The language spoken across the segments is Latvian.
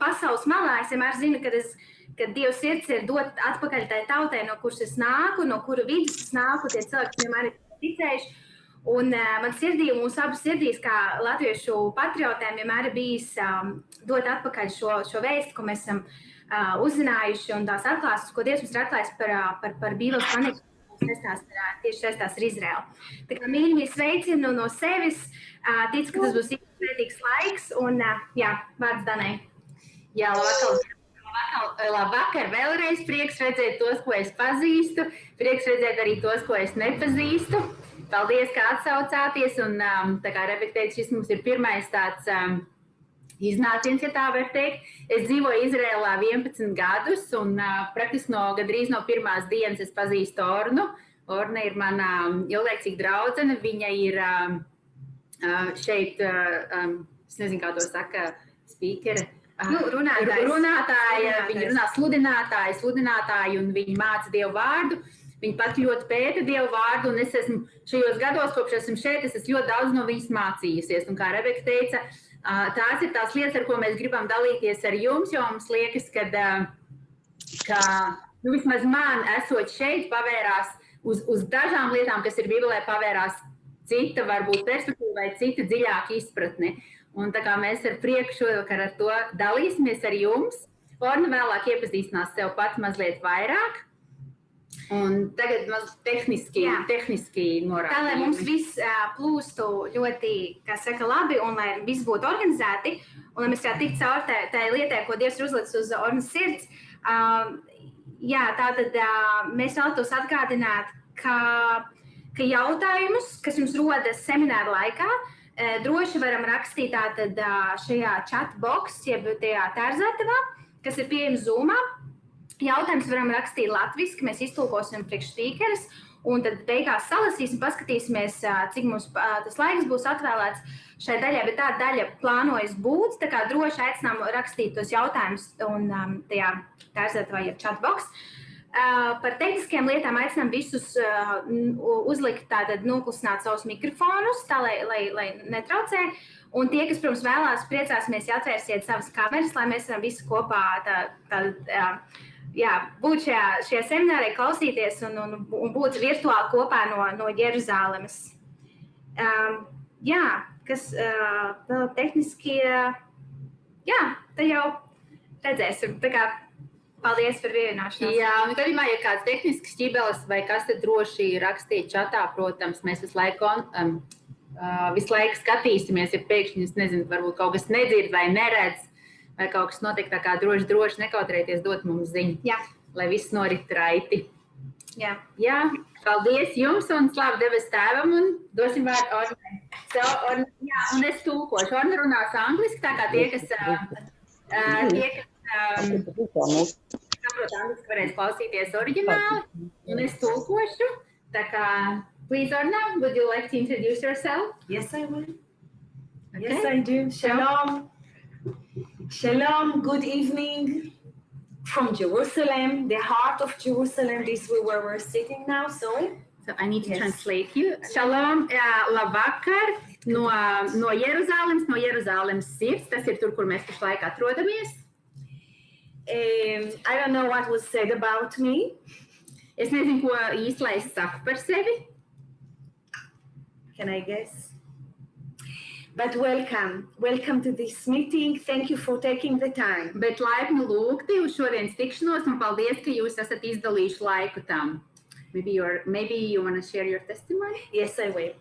pasaules malā, es vienmēr zinu, ka Dieva sirds ir dot atpakaļ tai tautai, no kuras es nāku, no kura vidas es nāku, tie cilvēki vienmēr ir ticējuši. Un man sirdī, mūsu abu sirdīs, kā latviešu patriotēm, vienmēr ir bijis dot atpakaļ šo vēstu, ko mēs esam uzzinājuši, un tās atklāsmes, ko Dievs mums ir atklājis par Bībeles panīku, tieši saistās ar Izraēlu. Tā kā mīļi sveicinu no sevis, ticu, ka tas būs īstenīgs laiks, un jā, vārds Danai. Jā, labvakar vēlreiz, prieks redzēt tos, ko es pazīstu, prieks redzēt arī tos, ko es nepazīstu. Paldies, ka atsaucāties, un tā kā Rebeka teica, šis mums ir pirmais tāds iznāciens, ja tā var teikt. Es dzīvoju Izrēlā 11 gadus, un praktiski gandrīz no pirmās dienas es pazīstu Ornu. Orna ir mana ilglaicīga draudzene, viņa ir šeit, es nezinu, kā to saka, speakere. Runātāja, viņa runā sludinātāji, un viņa māca Dievu vārdu. Viņa pat ļoti pēta Dievu vārdu, un es esmu šajos gados, kopš esmu šeit, es esmu ļoti daudz no viņas mācījusies. Un kā Rebeka teica, tās ir tās lietas, ar ko mēs gribam dalīties ar jums, jo mums liekas, ka vismaz man esot šeit pavērās uz dažām lietām, kas ir Bībelē, pavērās cita, varbūt perspektīva vai cita dziļāka izpratne. Un tā kā mēs ar prieku šovakar ar to dalīsimies ar jums, Orna vēlāk iepazīstinās sev pat mazliet vairāk. Un tagad tehniski norādījumi. Tā, lai mums viss plūstu ļoti, kā saka, labi, un lai viss būtu organizēti, un lai mēs varētu tikt caur tai lietai, ko Dievs ir uzlicis uz Ornas sirds. Jā, tātad mēs vēlētos atgādināt, ka jautājumus, kas jums rodas semināru laikā, droši varam rakstīt tātad šajā chat box, jeb tajā tērzētavā, kas ir pieejams Zoomā. Jautājums varam rakstīt latviski, mēs iztulkosim priekš spīkeres, un tad beigās salasīsim, paskatīsimies, cik mums tas laiks būs atvēlēts šai daļai, bet tā daļa plānojas būt, tā kā droši aicinām rakstīt tos jautājumus, un tajā tērzētavā ir chatbox. Par tehniskajām lietām aicinām visus uzlikt, tātad noklusināt savus mikrofonus, tā lai netraucē. Un tie, kas, protams, vēlās, priecāsimies, ja atvērsiet savas kameras, lai mēs varam visi kopā būt šajā seminārē, klausīties un būt virtuāli kopā no Jeruzālemes. Jā, kas vēl tehniski, tad jau redzēsim. Tā kā paldies par pievienošanos. Jā, un gadījumā, ja kāds tehnisks ķibeles vai kas tad droši rakstīt čatā, protams, mēs visu laiku skatīsimies, ja pēkšņi, es nezinu, varbūt kaut kas nedzird vai neredz, vai kaut kas notiek, tā kā droši nekautrēties dot mums ziņu, lai viss norit raiti. Jā, paldies jums un slavu debes tēvam un dosim vārdu Ornai. Jā, un es tulkošu. Orna runās angliski, tā kā tie, kas saprot angliski, varēs klausīties oriģināli, un es tulkošu. Tā kā, please, Orna, would you like to introduce yourself? Yes, I will. Okay. Yes, I do. Shalom. Shalom, good evening from Jerusalem, the heart of Jerusalem. This is where we're sitting now, sorry. So I need to translate you. Shalom, labvakar no Jeruzālemes sirds. Tas ir tur, kur mēs pašlaik atrodamies. I don't know what was said about me. Es nezinu, ko īsti lai es saku par sevi. Can I guess? But welcome to this meeting. Thank you for taking the time. Bet laipni lūgti uz šodienas tikšanos un paldies, ka jūs esat izdalījuši laiku tam. Maybe you want to share your testimony? Yes, I will.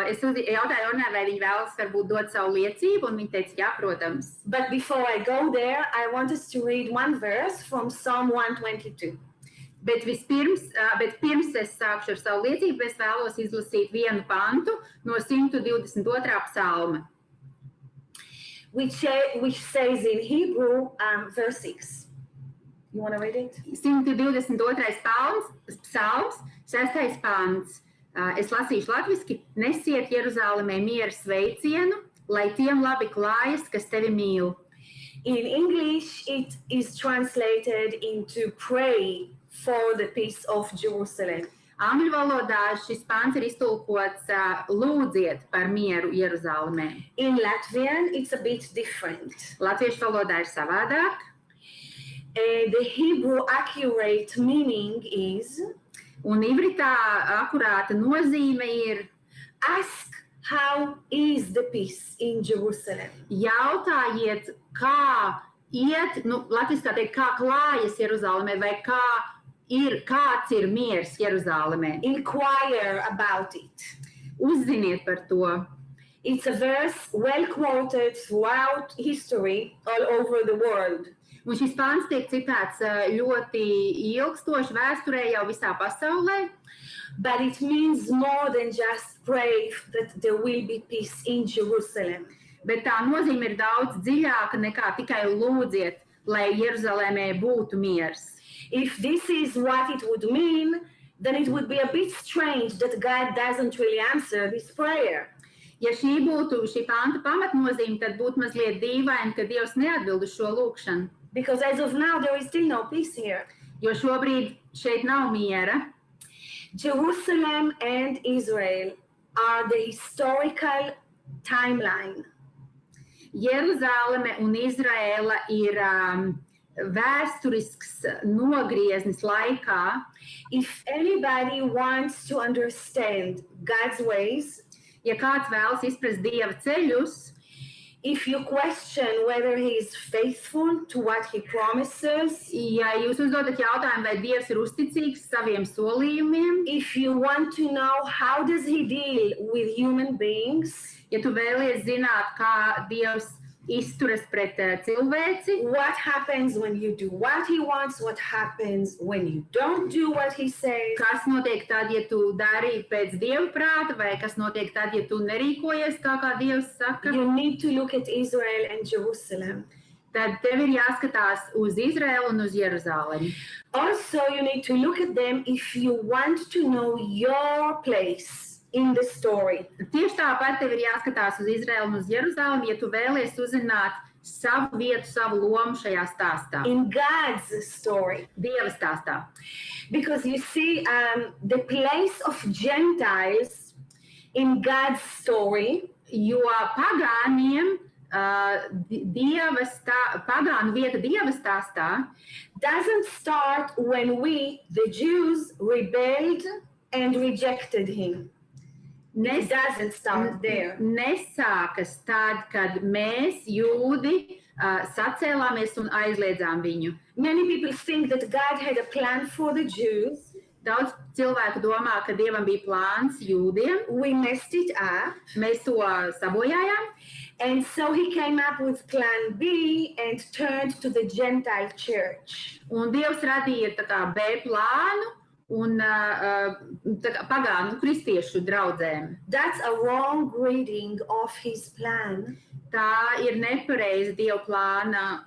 Es jautāju Ornai, vai viņa vēlas varbūt dot savu liecību, un viņa teica, jā, protams. But before I go there, I want us to read one verse from Psalm 122. Bet pirms es sākšu ar savu liecību, es vēlos izlasīt vienu pantu no 122. psalma. Which says in Hebrew, verse 6. You want to read it? 122. psalms, 6. pants. Es lasīšu latviski. Nesiet Jeruzālemē miera sveicienu, lai tiem labi klājas, kas tevi mīl. In English, it is translated into pray for the peace of Jerusalem. Angļu valodā šis pāns ir iztulkots lūdziet par mieru Jeruzālemē. In Latvian, it's a bit different. Latviešu valodā ir savādāk. The Hebrew accurate meaning is Un ivritā akurāta nozīme ir ask how is the peace in Jerusalem. jautājiet, kā iet, latviskā teikt, kā klājas Jeruzālemē vai kāds ir miers Jeruzālemē. Inquire about it. Uzziniet par to. It's a verse well quoted throughout history all over the world. Un šis pāns tiek citēts ļoti ilgstoši vēsturē jau visā pasaulē, But it means more than just pray that there will be peace in Jerusalem. bet tā nozīme ir daudz dziļāka nekā tikai lūdziet, lai Jeruzālēmē būtu miers. If this is what it would mean, then it would be a bit strange that God doesn't really answer this prayer. Ja šī būtu šī panta pamatnozīme, tad būtu mazliet dīvaini, ka Dievs neatbild uz šo lūgšanu. Because as of now, there is still no peace here. Jo šobrīd šeit nav miera. Jerusalem and Israel are the historical timeline. Jeruzāleme un Izraēla ir vēsturisks nogrieznis laikā. If anybody wants to understand God's ways, Ja kāds vēlas izprast Dieva ceļus, if you question whether he is faithful to what he promises, ja jūs uzdodat jautājumu, vai Dievs ir uzticīgs saviem solījumiem, if you want to know how does he deal with human beings, ja tu vēlies zināt, kā Dievs izturas pret cilvēci, what happens when you do what he wants, what happens when you don't do what he says, kas notiek tad, ja tu dari pēc Dieva prāta, vai kas notiek tad, ja tu nerīkojies tā, kā Dievs saka, you need to look at Israel and Jerusalem. tad tev ir jāskatās uz Izraēlu un uz Jeruzālemi. Also, you need to look at them if you want to know your place in the story. Tieši tāpat tev ir jāskatās uz Izraēlu un uz Jeruzālemi, ja tu vēlies uzzināt savu vietu, savu lomu šajā stāstā. In God's story. Dieva stāstā. Because you see, the place of Gentiles in God's story Jo pagāniem pagānu vieta Dieva stāstā doesn't start when we, the Jews, rebelled and rejected him. It doesn't start there. Nesākas tad, kad mēs, jūdi, sacēlāmies un aizliedzām viņu. Many people think that God had a plan for the Jews. Daudz cilvēku domā, ka Dievam bija plāns jūdiem. We messed it up. Mēs to sabojājām. And so he came up with plan B and turned to the Gentile church. Un Dievs radīja tā kā B plānu un pagānu kristiešu draudzēm. That's a wrong reading of his plan. Tā ir nepareiza Dieva plāna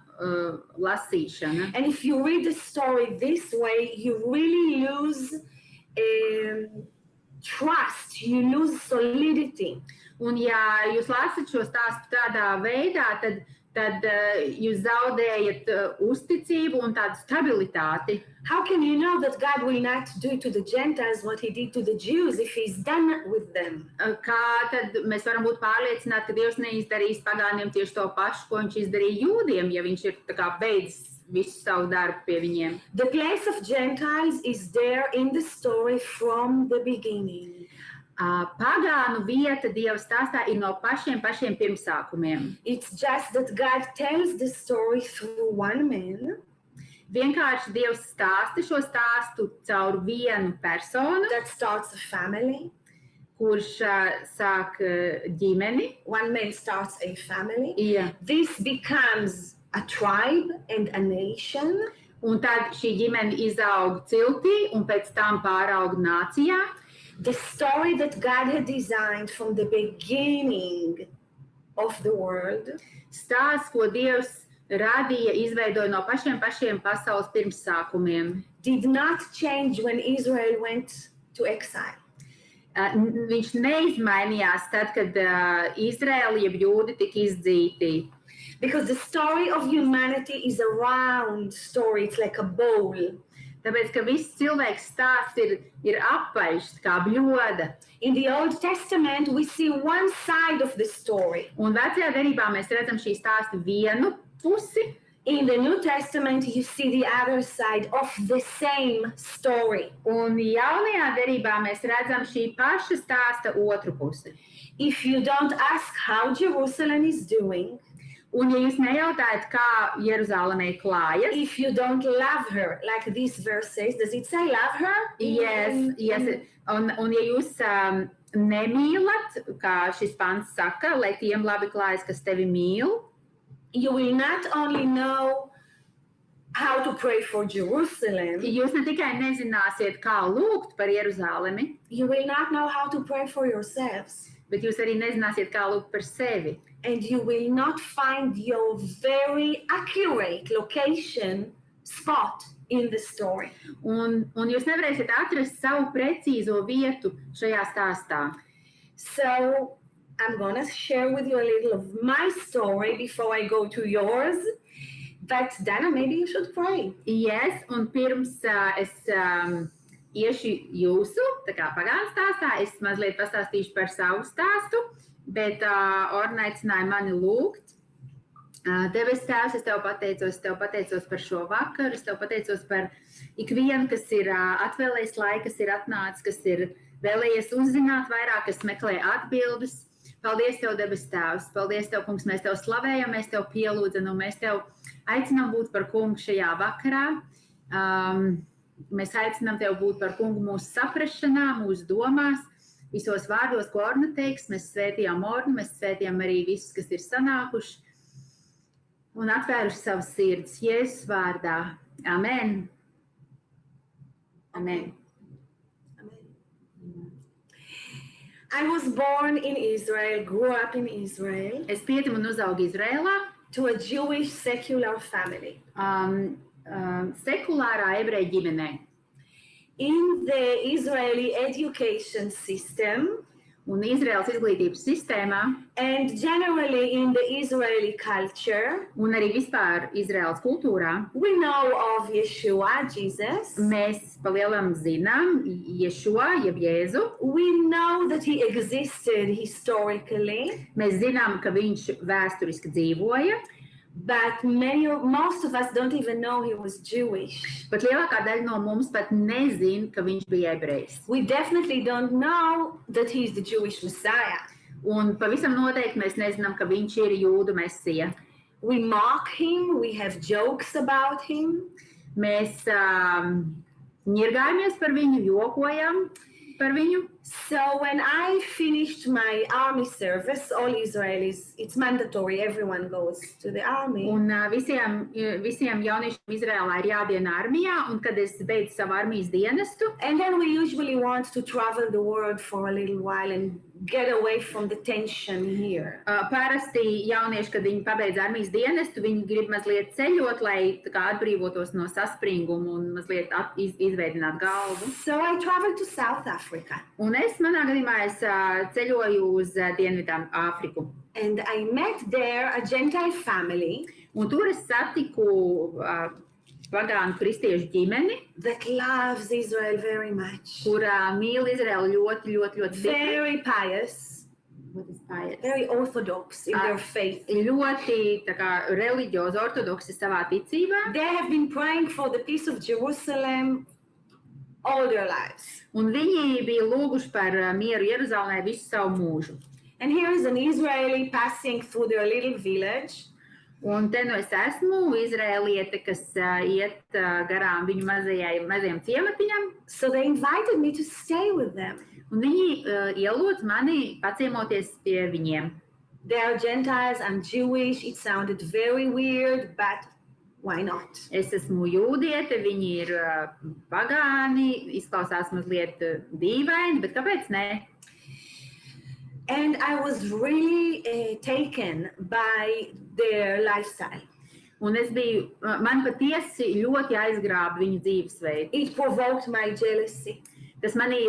lasīšana. And if you read the story this way, you really lose trust, you lose solidity. Un ja jūs lasat šo stāstu tādā veidā, tad jūs zaudējat uzticību un tādu stabilitāti. How can you know that God will not do to the Gentiles what he did to the Jews if he's done with them? Kā tad mēs varam būt pārliecināti, ka Dievs neizdarīs pagāniem tieši to pašu, ko viņš izdarīja jūdiem, ja viņš ir tā kā beidzis visu savu darbu pie viņiem? The place of Gentiles is there in the story from the beginning. Pagānu vieta Dieva stāstā ir no pašiem pirmsākumiem. It's just that God tells the story through one man. Vienkārši Dievs stāsta šo stāstu caur vienu personu. That starts a family. Kurš sāk ģimeni. One man starts a family. Yeah. This becomes a tribe and a nation. Un tad šī ģimene izaug ciltī un pēc tam pāraug nācijā. The story that God had designed from the beginning of the world. Stāsts, ko Dievs radīja, izveidoja no pašiem pasaules pirmsākumiem. Did not change when Israel went to exile. Viņš neizmainījās tad, kad Izraēli jeb jūdi tika izdzīti. Because the story of humanity is a round story, it's like a bowl. Tāpēc, ka viss cilvēks stāsts ir apaļš, kā bļoda. In the Old Testament, we see one side of the story. Un vecajā derībā mēs redzam šī stāsta vienu pusi. In the New Testament, you see the other side of the same story. Un jaunajā derībā mēs redzam šī paša stāsta otru pusi. If you don't ask how Jerusalem is doing, un ja jūs nejautājat, kā Jeruzālemē klājas, if you don't love her, like this verse says, does it say love her? Yes. Un ja jūs nemīlat, kā šis pants saka, lai tiem labi klājas, kas tevi mīl, you will not only know how to pray for Jerusalem, jūs ne tikai nezināsiet, kā lūgt par Jeruzālemi, you will not know how to pray for yourselves. Bet jūs arī nezināsiet, kā lūgt par sevi. And you will not find your very accurate location spot in the story. Un jūs nevarēsiet atrast savu precīzo vietu šajā stāstā. So I'm going to share with you a little of my story before I go to yours. But Dana, maybe you should pray. Yes, un pirms es iešu jūsu, tā kā pagānu stāstā, es mazliet pastāstīšu par savu stāstu, bet Orna aicināja mani lūgt. Debes Tēvs, es tev pateicos par šo vakaru, es tev pateicos par ikvienu, kas ir atvēlējis laiku, kas ir atnācis, kas ir vēlējies uzzināt vairāk, kas meklē atbildes. Paldies tev, Debes Tēvs, paldies tev, kungs, mēs tev slavējam, mēs tev pielūdzam, un mēs tev aicinām būt par kungu šajā vakarā. Mēs aicinām tev būt par kungu mūsu saprašanā, mūsu domās, visos vārdos, ko Orna teiks. Mēs svētījām Ornu, mēs svētījām arī visus, kas ir sanākuši un atvēruši savas sirds Jēzus vārdā. Amen. Amen. I was born in Israel, grew up in Israel. Es piedzimu un uzaugu Izrēlā. To a Jewish secular family. Sekulārā ebreju ģimenē. In the Israeli education system, un Izraēlas izglītības sistēmā, and generally in the Israeli culture, un arī vispār Izraēlas kultūrā, we know of Yeshua, Jesus. Mēs palielam zinām Ješua, jeb Jēzu. We know that he existed historically. Mēs zinām, ka viņš vēsturiski dzīvoja. But most of us don't even know he was Jewish. Bet lielākā daļa no mums pat nezin, ka viņš bija ebrejs. We definitely don't know that he is the Jewish Messiah. Un pavisam noteikti mēs nezinām, ka viņš ir jūdu mesija. We mock him, we have jokes about him. Mēs ņirgājamies par viņu, jokojam par viņu. So when I finished my army service, all Israelis, it's mandatory, everyone goes to the army. Un visiem jauniešiem Izrēlā ir jādiena armijā, un kad es beidzu savu armijas dienestu. And then we usually want to travel the world for a little while and get away from the tension here. Parasti jaunieši, kad viņi pabeidz armijas dienestu, viņi grib mazliet ceļot, lai tā kā atbrīvotos no saspringuma un mazliet izveidināt galvu. So I traveled to South Africa. Un manā gadījumā es ceļoju uz Dienvidām Āfriku. And I met there a Gentile family. Un tur es satiku pagānu kristiešu ģimeni, that loves Israel very much. Kur mīl Izraelu ļoti very pious. What is pious? Very orthodox in their faith. Ļoti tā kā reliģiozi, ortodoksi savā ticībā. They have been praying for the peace of Jerusalem all their lives. Un viņi bija lūguši par mieru Jeruzālemē visu savu mūžu. And here is an Israeli passing through their little village. Un te nu es esmu izrēliete, kas iet garām viņu mazajiem ciematiņam. So they invited me to stay with them. Un viņi ielūdz mani paciemoties pie viņiem. They are Gentiles, I'm Jewish. It sounded very weird, but why not? Es esmu jūdiete, viņi ir pagāni, izklausās mazliet dīvaini, bet kāpēc ne? And I was really taken by their lifestyle. Un man patiesi ļoti aizgrāba viņu dzīvesveidu. It provoked my jealousy. Tas manī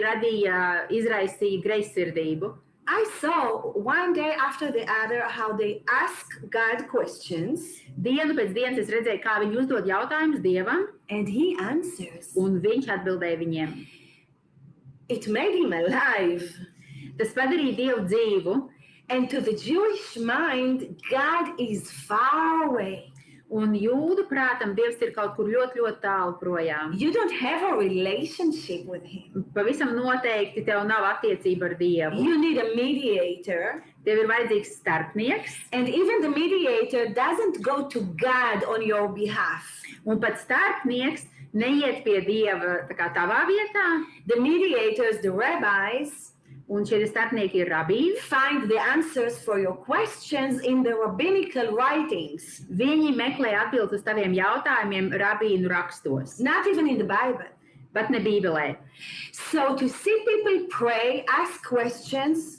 izraisīja greizsirdību. I saw one day after the other how they ask God questions. Dienu pēc dienas es redzēju, kā viņi uzdod jautājumus Dievam, And he answers. un viņš atbildēja viņiem. It made him alive. Tas padarīja Dievu dzīvu, And to the Jewish mind, God is far away. un jūdu prātam Dievs ir kaut kur ļoti, ļoti tālu projām. You don't have a relationship with him. Pavisam noteikti tev nav attiecība ar Dievu. You need a mediator. Tev ir vajadzīgs starpnieks, And even the mediator doesn't go to God on your behalf. un pat starpnieks neiet pie Dieva tā kā tavā vietā, The mediators, the rabbis, un šie starpnieki ir rabīni. find the answers for your questions in the rabbinical writings, Viņi meklē atbildes uz taviem jautājumiem rabīnu rakstos, not even in the Bible. pat ne Bībelē. So to see people pray, ask questions,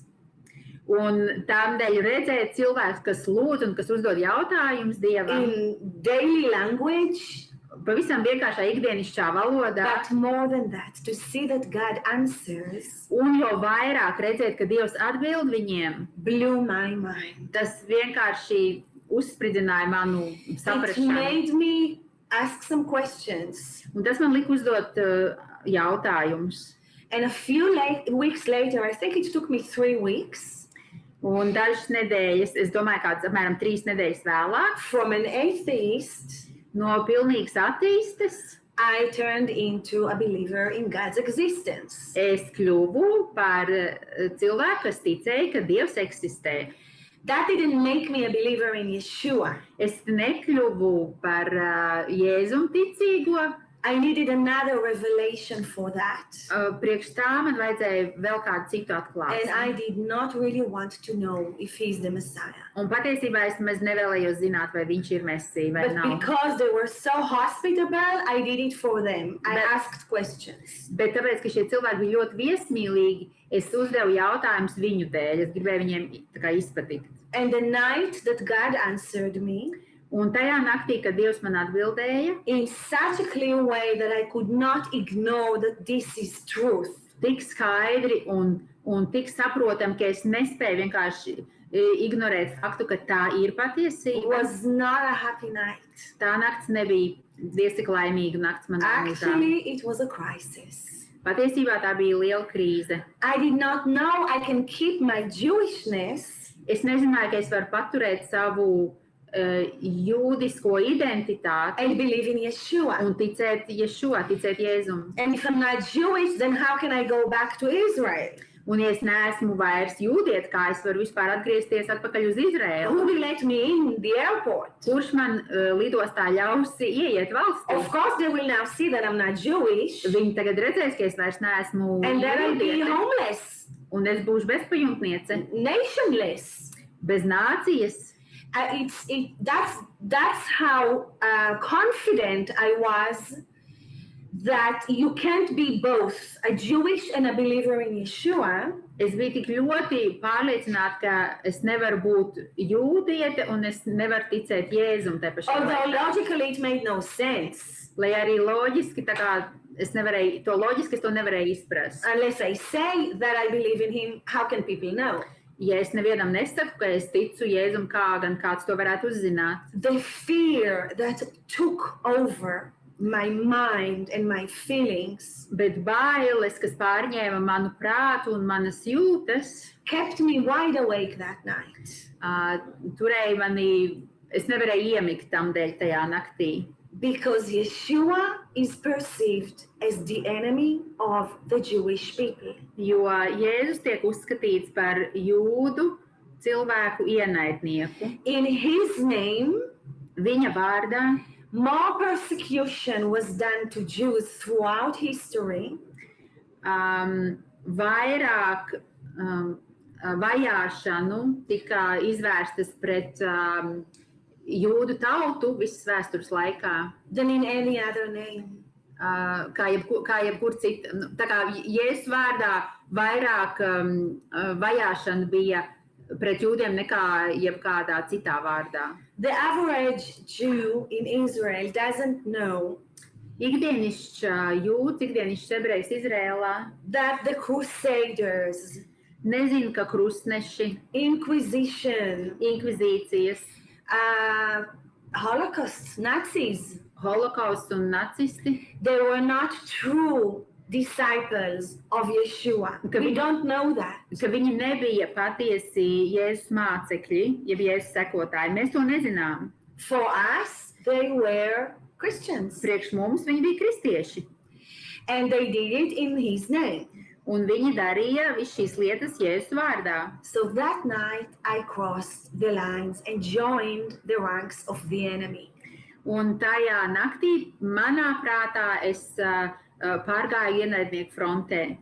Un tādēļ redzēt cilvēkus, kas lūdz un kas uzdod jautājumus Dievam, in daily language, pavisam vienkāršā ikdienišķā valodā, but more than that, to see that God answers, un jo vairāk redzēt, ka Dievs atbild viņiem, blew my mind. tas vienkārši uzspridzināja manu It saprašanu. made me ask some questions. Un tas man lika uzdot jautājumus. And a few weeks later, I think it took me 3 weeks, Un dažas nedēļas, es domāju, kāds apmēram 3 nedēļas vēlāk, from an atheist, no pilnīgas ateistes, I turned into a believer in God's existence. es kļuvu par cilvēku, kas ticēja, ka Dievs eksistē. That didn't make me a believer in Yeshua. Es nekļuvu par Jēzum ticīgo. I needed another revelation for that. Priekš tā man vajadzēja vēl kādu citu And atklāsmi. I did not really want to know if he's the Messiah. Un patiesībā es maz nevēlējos zināt, vai viņš ir Mesija vai But nav. because they were so hospitable, I did it for them. I asked questions. Bet tāpēc, ka šie cilvēki bija ļoti viesmīlīgi, es uzdevu jautājumus viņu dēļ. Es gribēju viņiem tā kā izpatikt. And the night that God answered me, Un tajā naktī, kad Dievs man atbildēja, in such a clear way that I could not ignore that this is truth. tik skaidri un tik saprotam, ka es nespēju vienkārši ignorēt faktu, ka tā ir It patiesība. was not a happy night. Tā nakts nebija diez tik laimīga nakts manā mūžā. Actually, it was a crisis. Patiesībā tā bija liela krīze. I did not know I can keep my Jewishness Es nezināju, ka es varu paturēt savu jūdisko identitāti and believe in Yeshua. un ticēt Ješua, ticēt Jēzum. And if I'm not Jewish, then how can I go back to Israel? Un ja es neesmu vairs jūdiet, kā es varu vispār atgriezties atpakaļ uz Izraēlu? Who will let me in the airport? Kurš man lidostā ļaus ieiet valstī? Of course, they will now see that I'm not Jewish, Viņi tagad redzēs, ka es vairs neesmu and then I'll be jūdiete, homeless, un es būšu bezpajumtniece, nationless. bez nācijas. That's how confident I was that you can't be both a Jewish and a believer in Yeshua. Es biju tik ļoti pārliecināta, ka es nevaru būt jūdiete un es nevaru ticēt Jēzum te pašā Although laikā. logically it made no sense. Lai arī loģiski, tā kā es nevarēju, to loģiski es to nevarēju izprast. Unless I say that I believe in him, how can people know? Ja es nevienam nesaku, ka es ticu Jēzum, kā gan kāds to varētu uzzināt. The fear that took over my mind and my feelings Bet bailes, kas pārņēma manu prātu un manas jūtas, kept me wide awake that night. turēja mani, es nevarēju iemigt tam dēļ tajā naktī. Because Yeshua is perceived as the enemy of the Jewish people. Jo Jēzus tiek uzskatīts par jūdu cilvēku ienaidnieku. In his name, Viņa vārdā more persecution was done to Jews throughout history vairāk vajāšanu tika izvērstas pret jūdu tautu visas vēstures laikā, than in any other name. kā jebkur cita. Tā kā Jēzus vārdā vairāk vajāšana bija pret jūdiem nekā jebkādā citā vārdā. The average Jew in Israel doesn't know Ikdienišķs jūds, ikdienišķs ebrejs Izrēlā, that the Crusaders nezina, ka krustneši, Inquisition, inkvizīcijas, Holocaust, Nazis, holokausts un nacisti, they were not true disciples of Yeshua. We don't know that. ka viņi nebija patiesi Jēzus mācekļi, jeb Jēzus sekotāji. Mēs to nezinām. For us, they were Christians. Priekš mums viņi bija kristieši. And they did it in his name. Un viņi darīja visu šīs lietas Jēzus vārdā. So that night, I crossed the lines and joined the ranks of the enemy. Un tajā naktī manā prātā es pārgāju ienaidnieku frontē.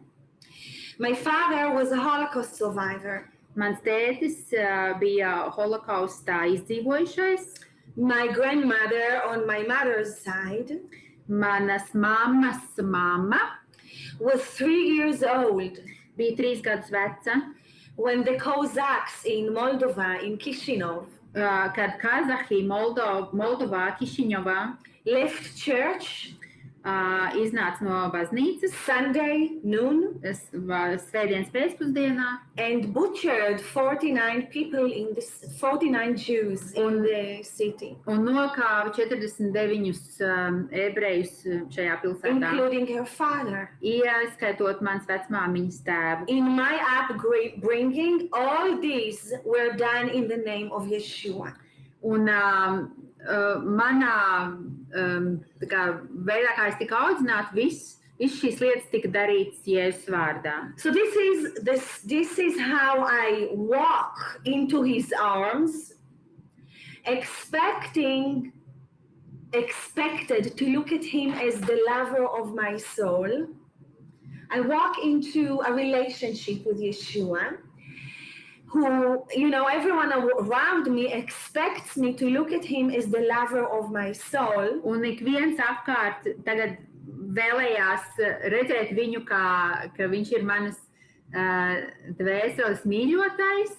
My father was a Holocaust survivor. Mans tētis bija holokaustā izdzīvojušais. My grandmother on my mother's side Manas mammas mamma was 3 years old bija 3 gadus veca, when the Cossacks in Moldova, in Chisinau, kad Kazahi Moldovā, Kišiņovā left church iznāca no baznīcas Sunday noon svētdienas pēcpusdienā and butchered 49 people in the 49 Jews in the city, un nokāva 49 ebrejus šajā pilsētā, including her father. ieskaitot mans vecmāmiņas tēvu. In my upbringing, all these were done in the name of Yeshua. Un manā veidā, kā es tika audzināta, viss šīs lietas tika darītas Jēzus vārdā. So this is how I walk into his arms, expected to look at him as the lover of my soul. I walk into a relationship with Yeshua, who, everyone around me expects me to look at him as the lover of my soul. Un ik viens apkārt tagad vēlējās redzēt viņu, ka viņš ir manas dvēseles mīļotais.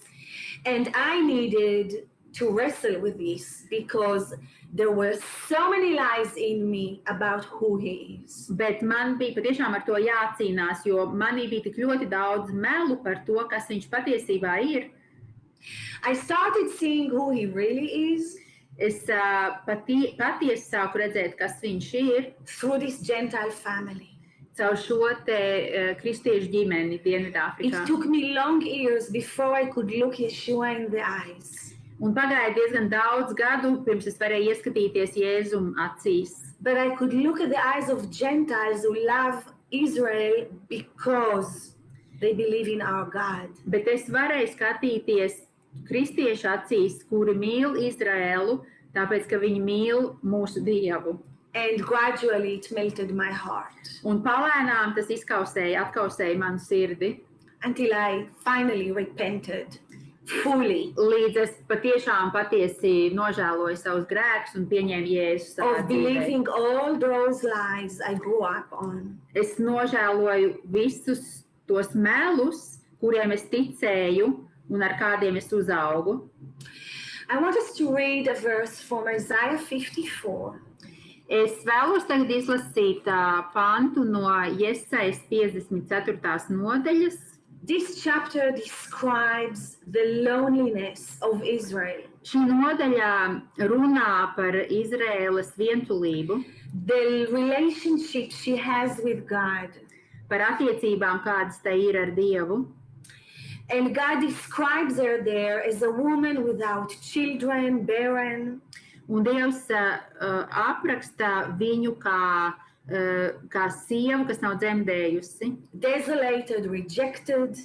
And I needed to wrestle with this because there were so many lies in me about who he is. Bet man bija patiešām ar to jācīnās, jo manī bija tik ļoti daudz melu par to, kas viņš patiesībā ir. I started seeing who he really is. Es patiesi sāku redzēt, kas viņš ir. Through this Gentile family. Caur šo te kristiešu ģimeni Dienvidāfrikā. It took me long years before I could look Yeshua in the eyes. Un pagāja diezgan daudz gadu, pirms es varēju ieskatīties Jēzum acīs. But I could look at the eyes of Gentiles who love Israel because they believe in our God. Bet es varēju skatīties kristiešu acīs, kuri mīl Izraēlu, tāpēc, ka viņi mīl mūsu Dievu. And gradually it melted my heart. Un palēnām tas atkausēja manu sirdi. Until I finally repented. Fully. Līdz es patiesi nožēloju savus grēkus un pieņēmu Jēzu savā of believing all those lies I grew up on. Es nožēloju visus tos melus, kuriem es ticēju un ar kādiem es uzaugu. I want us to read a verse from Isaiah 54. Es vēlos tagad izlasīt pantu no Jesajas 54. nodaļas. This chapter describes the loneliness of Israel. Šī nodaļa runā par Izraēlas vientulību, The relationship she has with God. par attiecībām, kādas tai ir ar Dievu. And God describes her there as a woman without children, barren. Un Dievs apraksta viņu kā sievu, kas nav dzemdējusi, Desolated, rejected.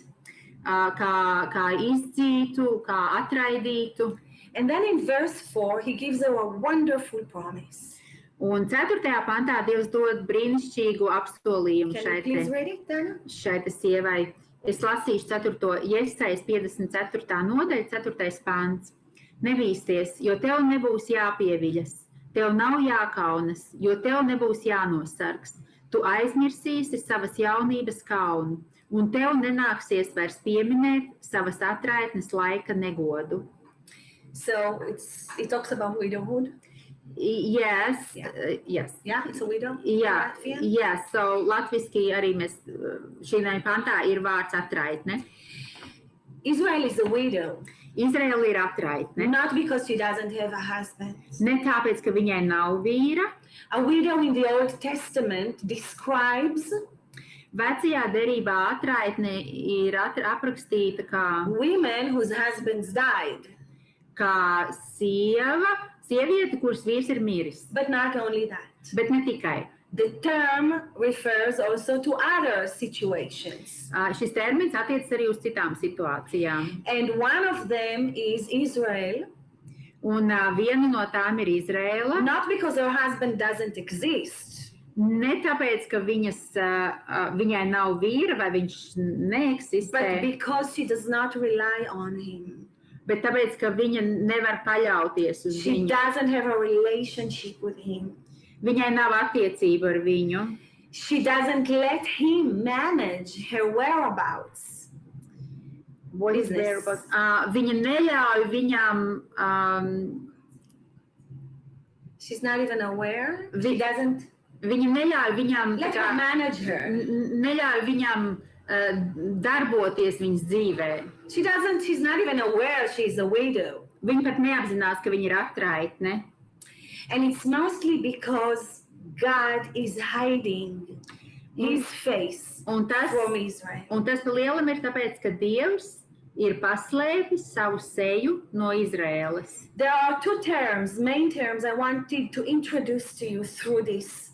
kā izdzītu, kā atraidītu. And then in verse 4, he gives her a wonderful promise. Un 4. pantā Dievs dod brīnišķīgu apsolījumu Can you please read it, Dana? šai sievai. Es lasīšu 4. Jesajas 54. nodaļa, 4. pants. Nebīsties, jo tev nebūs jāpieviļas. Tev nav jākaunas, jo tev nebūs jānosargs. Tu aizmirsīsi savas jaunības kaunu, un tev nenāksies vairs pieminēt savas atraitnes laika negodu. So it talks about widowhood. Yes. Yeah, it's a widow. Yeah, so latviski arī mēs šī pantā ir vārds atraitne. Israel is a widow. Izraela ir atraitne. Not because she doesn't have a husband. Ne tāpēc, ka viņai nav vīra. A widow in the Old Testament describes Vecajā derībā atraitne ir aprakstīta kā women whose husbands died. Kā sieviete, kuras vīrs ir miris. But not only that. Bet ne tikai. The term refers also to other situations. Šis termins attiecas arī uz citām situācijām. And one of them is Israel. Un viena no tām ir Izraela. Not because her husband doesn't exist. Ne tāpēc, ka viņai nav vīra vai viņš neeksistē. But because she does not rely on him. Bet tāpēc, ka viņa nevar paļauties uz She viņu. doesn't have a relationship with him. Viņai nav attiecību ar viņu. She doesn't let him manage her whereabouts. What is whereabouts? Viņa neļauj viņam. She's not even aware. She doesn't Viņa neļauj viņam. let her manage her. Neļauj viņam darboties viņas dzīvē. She's not even aware she's a widow. Viņa pat neapzinās, ka viņa ir atraitne. And it's mostly because God is hiding his face from Israel. Un tas pa lielam ir tāpēc, ka Dievs ir paslēpis savu seju no Izraēlas. There are two main terms I wanted to introduce to you through this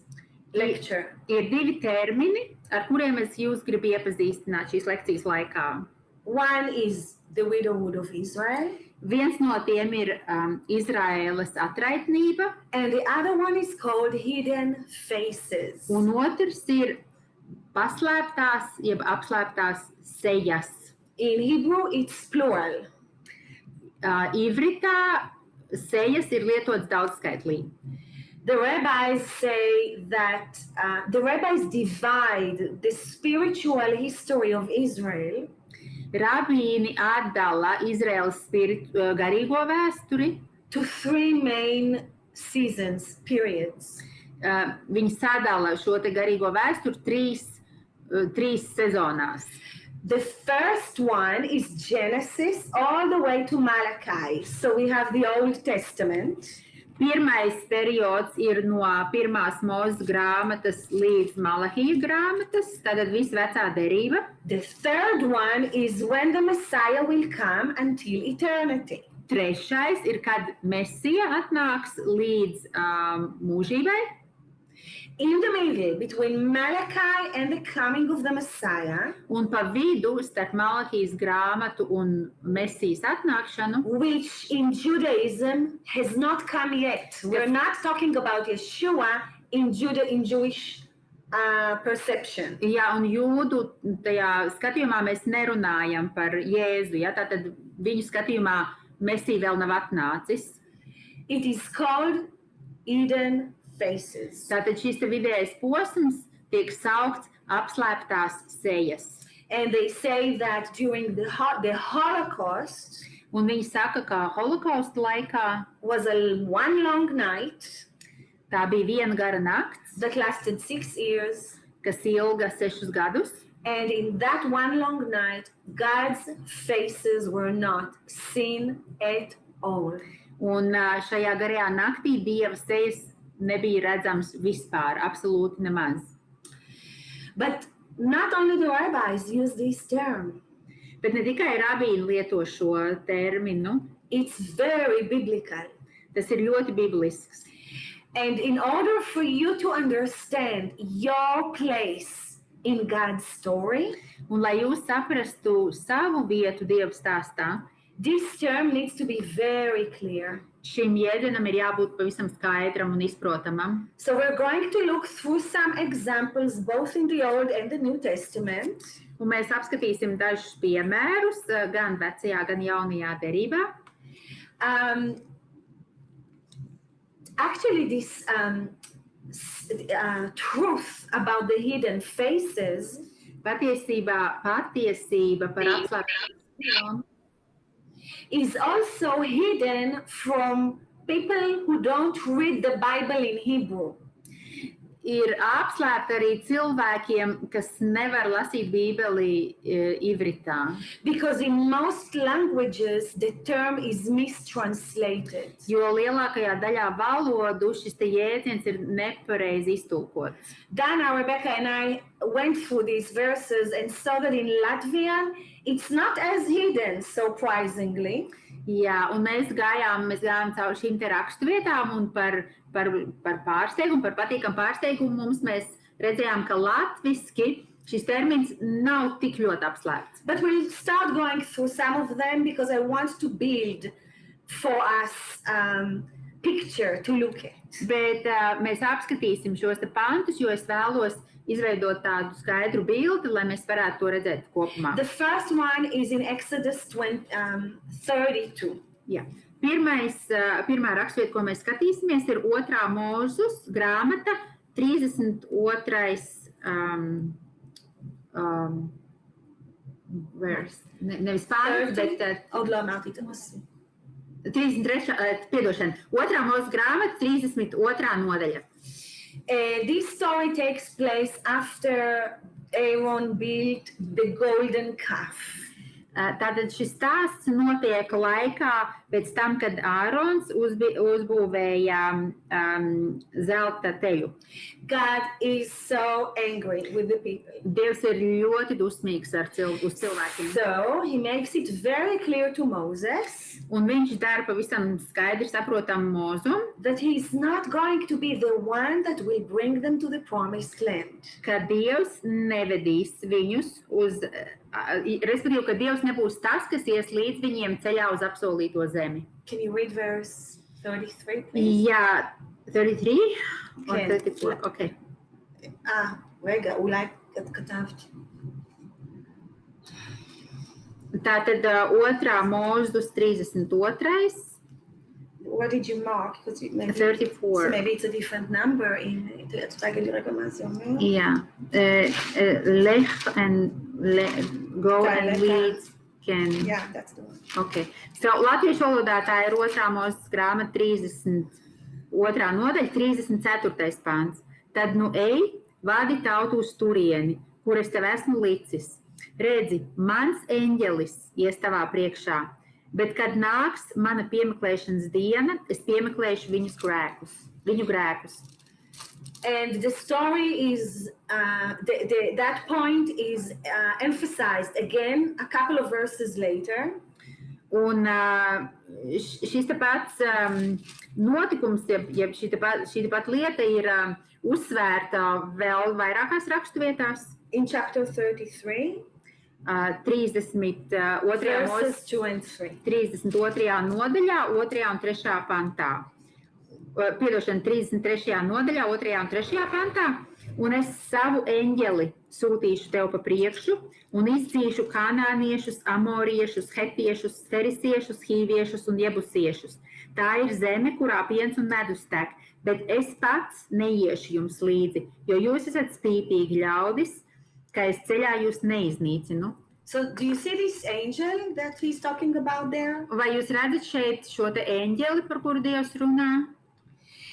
lecture. Ir divi termini, ar kuriem es jūs gribu iepazīstināt šīs lekcijas laikā. One is the widowhood of Israel. Viens no tiem ir Izraēlas atraitnība. And the other one is called hidden faces. Un otrs ir paslēptās, jeb apslēptās sejas. In Hebrew, it's plural. Ivritā sejas ir lietots daudzskaitlī. The rabbis say that the rabbis divide the spiritual history of Israel Rabīni atdala Izraēlas garīgo vēsturi to three main seasons, periods. Viņi sadala šo te garīgo vēsturi trīs sezonās. The first one is Genesis all the way to Malachi. So we have the Old Testament. Pirmais periods ir no pirmās Mūzes grāmatas līdz Malahija grāmatas, tātad visa vecā derība. The third one is when the Messiah will come until eternity. Trešais ir, kad Mesija atnāks līdz mūžībai. In the middle, between Malachi and the coming of the Messiah, Un pa vidu starp Malahijas grāmatu un Mesijas atnākšanu, which in Judaism has not come yet. We're not talking about Yeshua in Jewish perception. Jā, un jūdu tajā skatījumā mēs nerunājam par Jēzu, ja? Tātad viņu skatījumā Mesija vēl nav atnācis. It is called hidden faces. Tātad šis te vidējais posms tiek saukts apslēptās sejas. And they say that during the Holocaust Un viņi saka, ka holokausta laikā was one long night tā bija viena gara nakts, that lasted 6 years. kas ilga 6 gadus. And in that one long night, God's faces were not seen at all. Un šajā garajā naktī Dieva sejas nebija redzams vispār, absolūti nemaz. But not only the rabbis use this term. Bet ne tikai rabīni lieto šo terminu, It's very biblical. tas ir ļoti biblisks. And in order for you to understand your place in God's story, Un lai jūs saprastu savu vietu Dieva stāstā, this term needs to be very clear. šim jēdzienam ir jābūt pavisam skaidram un izprotamam. So we're going to look through some examples both in the Old and the New Testament. Un mēs apskatīsim dažus piemērus gan vecajā, gan jaunajā derībā. Actually, this truth about the hidden faces Patiesība par apslēptām is also hidden from people who don't read the Bible in Hebrew. ir apslēpta arī cilvēkiem, kas nevar lasīt Bībeli ivritā. Because in most languages, the term is mistranslated. Jo lielākajā daļā valodu šis te jēdziens ir nepareizi iztulkots. Dana, Rebecca, and I went through these verses and saw that in Latvian, it's not as hidden, surprisingly. Jā, un mēs gājām cauri šīm te rakstvietām un par pārsteigumu, par patīkamu pārsteigumu mums mēs redzējām, ka latviski šis termins nav tik ļoti apslēpts. But we'll start going through some of them because I want to build for us picture to look at. Bet mēs apskatīsim šos te pantus, jo es vēlos izveidot tādu skaidru bildi, lai mēs varētu to redzēt kopumā. The first one is in Exodus 32. Jā. Pirmā rakstvieta, ko mēs skatīsimies, ir 2. mūzus grāmata 32. Vers. Nevis pāns, bet... 33. Piedošana. 2. mūzus grāmata 32. nodaļa. This story takes place after Aaron built the golden calf. Tātad šis stāsts notiek laikā pēc tam, kad Ārons uzbūvēja zelta teļu. God is so angry with the people. Dievs ir ļoti dusmīgs uz cilvēkiem. So he makes it very clear to Moses. Un viņš dara pavisam skaidri saprotam Mūzum, that he is not going to be the one that will bring them to the promised land. Ka Dievs nevedīs viņus respektīvi, ka Dievs nebūs tas, kas ies līdz viņiem ceļā uz apsolīto zemi. Can you read verse 33, please? Jā, 33? כן. 34, אוקיי. רגע, אולי כתבתי. Tātad 2. mūzus 32. What did you mark? Maybe, 34. So maybe it's a different number in... תגיד לי רגע מה זה אומר. Yeah. Lech and go and lead can... Yeah, that's the one. Okay. So, latviešu valodā tā ir 2. mūzus grāmata 32. nodaļa, 34. pāns. Tad nu ej, vadi tautu uz turieni, kur es tev esmu licis. Redzi, mans eņģelis ies tavā priekšā, bet kad nāks mana piemeklēšanas diena, es piemeklēšu viņu grēkus. And the story is, that point is emphasized again a couple of verses later. Un šis te pats notikums, jeb šī te pat lieta ir uzsvērta vēl vairākās rakstvietās. In chapter 33, 32. verses 2 and 3. 32. nodaļā, 2. un 3. pantā. Piedošana 33. nodaļā, 2. un 3. pantā. Un es savu eņģeli sūtīšu tev pa priekšu un izdzīšu kanāniešus, amoriešus, hetiešus, ferisiešus, hīviešus un jebusiešus. Tā ir zeme, kurā piens un medus tek, bet es pats neiešu jums līdzi, jo jūs esat spītīgi ļaudis, ka es ceļā jūs neiznīcinu. So do you see this angel that he's talking about there? Vai jūs redzat šeit šo te eņģeli, par kuru Dievs runā?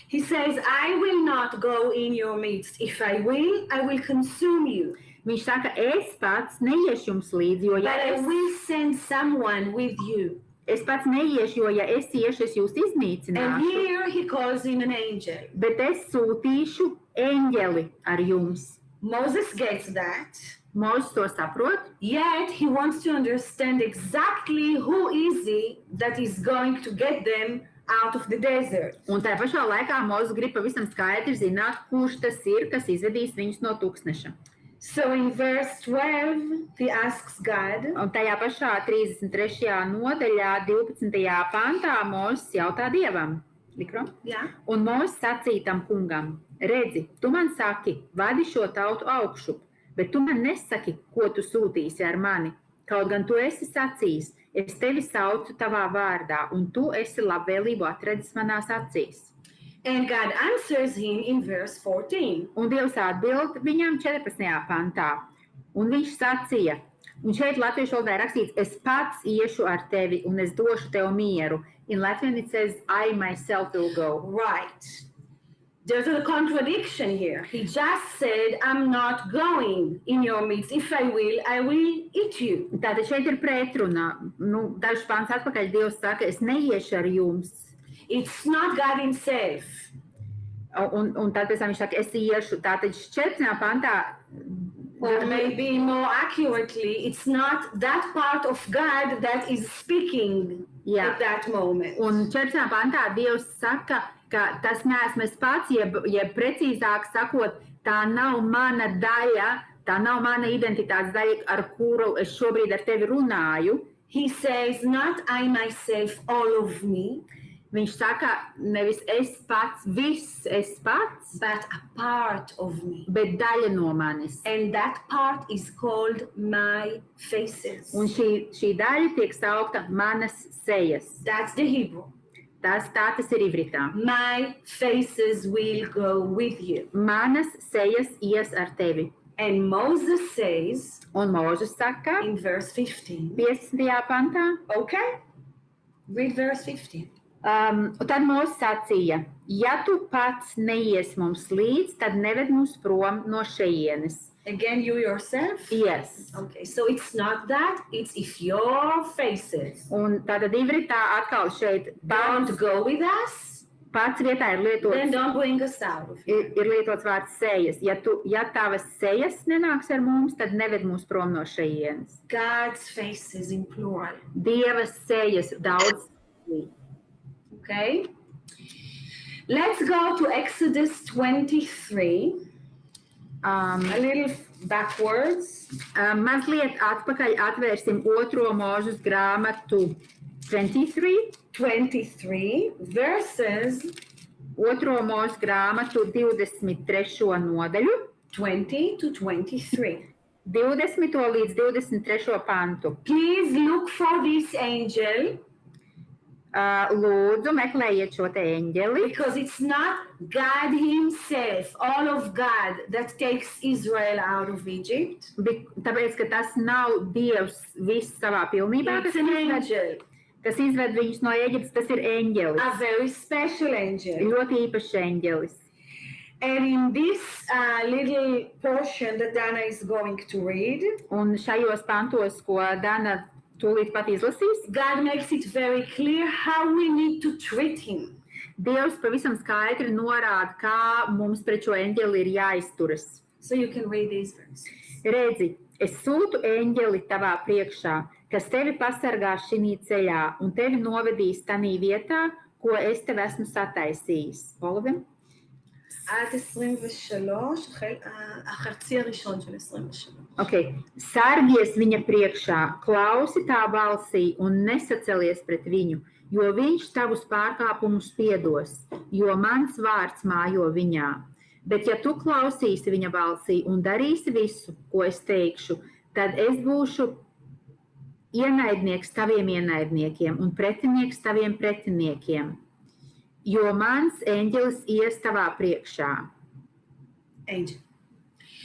He says, I will not go in your midst. If I will consume you. Viņš saka, es pats neiešu jums līdzi, jo ja But I will send someone with you. Es pats neiešu, jo ja es iešu, es jūs And iznīcināšu. here he calls him an angel. Bet es sūtīšu eņģeli ar jums. Moses gets that. Mūzis to saprot, Yet he wants to understand exactly who is he that is going to get them out of the desert. un tā pašā laikā Mūzis grib pavisam skaidri zināt, kurš tas ir, kas izvedīs viņus no tūkstneša. So in verse 12, he asks God, Un tajā pašā 33. nodaļā, 12. pantā Mūzis jautā Dievam. Mikro? yeah, Un Mūzis sacīja tam kungam, redzi, tu man saki, vadi šo tautu augšup, bet tu man nesaki, ko tu sūtīsi ar mani. Kaut gan tu esi sacījis, es tevi saucu tavā vārdā, un tu esi labvēlību atradis manās acīs. and God answers him in verse 14. Un Dievs atbild viņam 14. pantā. Un viņš sacīja, un šeit latviešu valodā ir rakstīts, es pats iešu ar tevi, un es došu tev mieru. In Latvian it says, I myself will go. Right. there's a contradiction here. He just said, I'm not going in your midst. If I will eat you. Tātad šeit ir pretruna. Dažs pāns atpakaļ Dievs saka, es neiešu ar jums. It's not God himself. Un tad pēc tam viņš saka, es iešu. Tātad 14. pantā. Or maybe more accurately, it's not that part of God that is speaking at that moment. Un 14. pantā Dievs saka, ka tas neesmu es pats, jeb precīzāk sakot, tā nav mana daļa, tā nav mana identitātes daļa, ar kuru es šobrīd ar tevi runāju. He says, not I myself, all of me. Viņš saka, nevis es pats, viss es pats, but a part of me. Bet daļa no manis. And that part is called my faces. Un šī daļa tiek saukta manas sejas. That's the Hebrew. Tā tas ir ivritā. My faces will go with you. Manas sejas ies ar tevi. And Moses says, un Mūžs saka, in verse 15. 15. pantā. Okay. Read verse 15. Tad Mūžs sacīja, ja tu pats neies mums līdz, tad neved mūs prom no šejienes. Again, you yourself? Yes. Okay, so it's not that, it's if your faces. Un tātad ivritā atkal šeit don't go with us, pats vietā ir lietots, then don't bring us out of here. Ir lietots vārds sejas. Ja tavas sejas nenāks ar mums, tad neved mūs prom no šejienes. God's faces in plural. Dieva sejas daudz. Okay. Let's go to Exodus 23. A little backwards. Mazliet atpakaļ atvērsim 2. Mūžas grāmatu 23. 23 verses. 2. Mūžas grāmatu 23. nodaļu. 20 to 23. 20. līdz 23. pantu. Please look for this angel. Lūdzu, meklējiet šo te eņģeli. Because it's not God himself, all of God, that takes Israel out of Egypt. Tāpēc, ka tas nav Dievs viss savā pilnībā, kas izved viņus no Eģiptes, tas ir eņģelis. A very special angel. Ļoti īpašs eņģelis. And in this little portion that Dana is going to read, un šajos pantos, ko Dana tūlīt pat izlasīs, God makes it very clear how we need to treat him. Dievs pavisam skaidri norāda, kā mums pret šo eņģeli ir jāizturas. So you can read these verses. Redzi, es sūtu eņģeli tavā priekšā, kas tevi pasargās šinī ceļā un tevi novedīs tanī vietā, ko es tev esmu sataisījis. Olivim? עד 23, החצי הראשון של 23. Okay. Sargies viņa priekšā, klausi tā balsī un nesacelies pret viņu, jo viņš tavus pārkāpumus piedos, jo mans vārds mājo viņā. Bet ja tu klausīsi viņa balsī un darīsi visu, ko es teikšu, tad es būšu ienaidnieks taviem ienaidniekiem un pretinieks taviem pretiniekiem. Jo mans eņģelis ies tavā priekšā. Angel.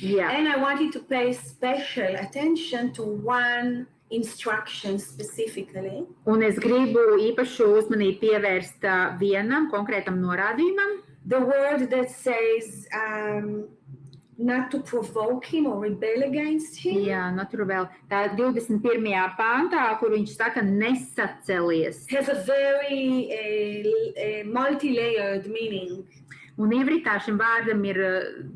Yeah. And I want you to pay special attention to one instruction specifically. Un es gribu īpašu uzmanību pievērst vienam konkrētam norādījumam. The word that says not to provoke him or rebel against him. Jā, not to rebel. Tā 21. pāntā, kur viņš saka nesacelies. Has a very multi-layered meaning. Un ivritā šim vārdam ir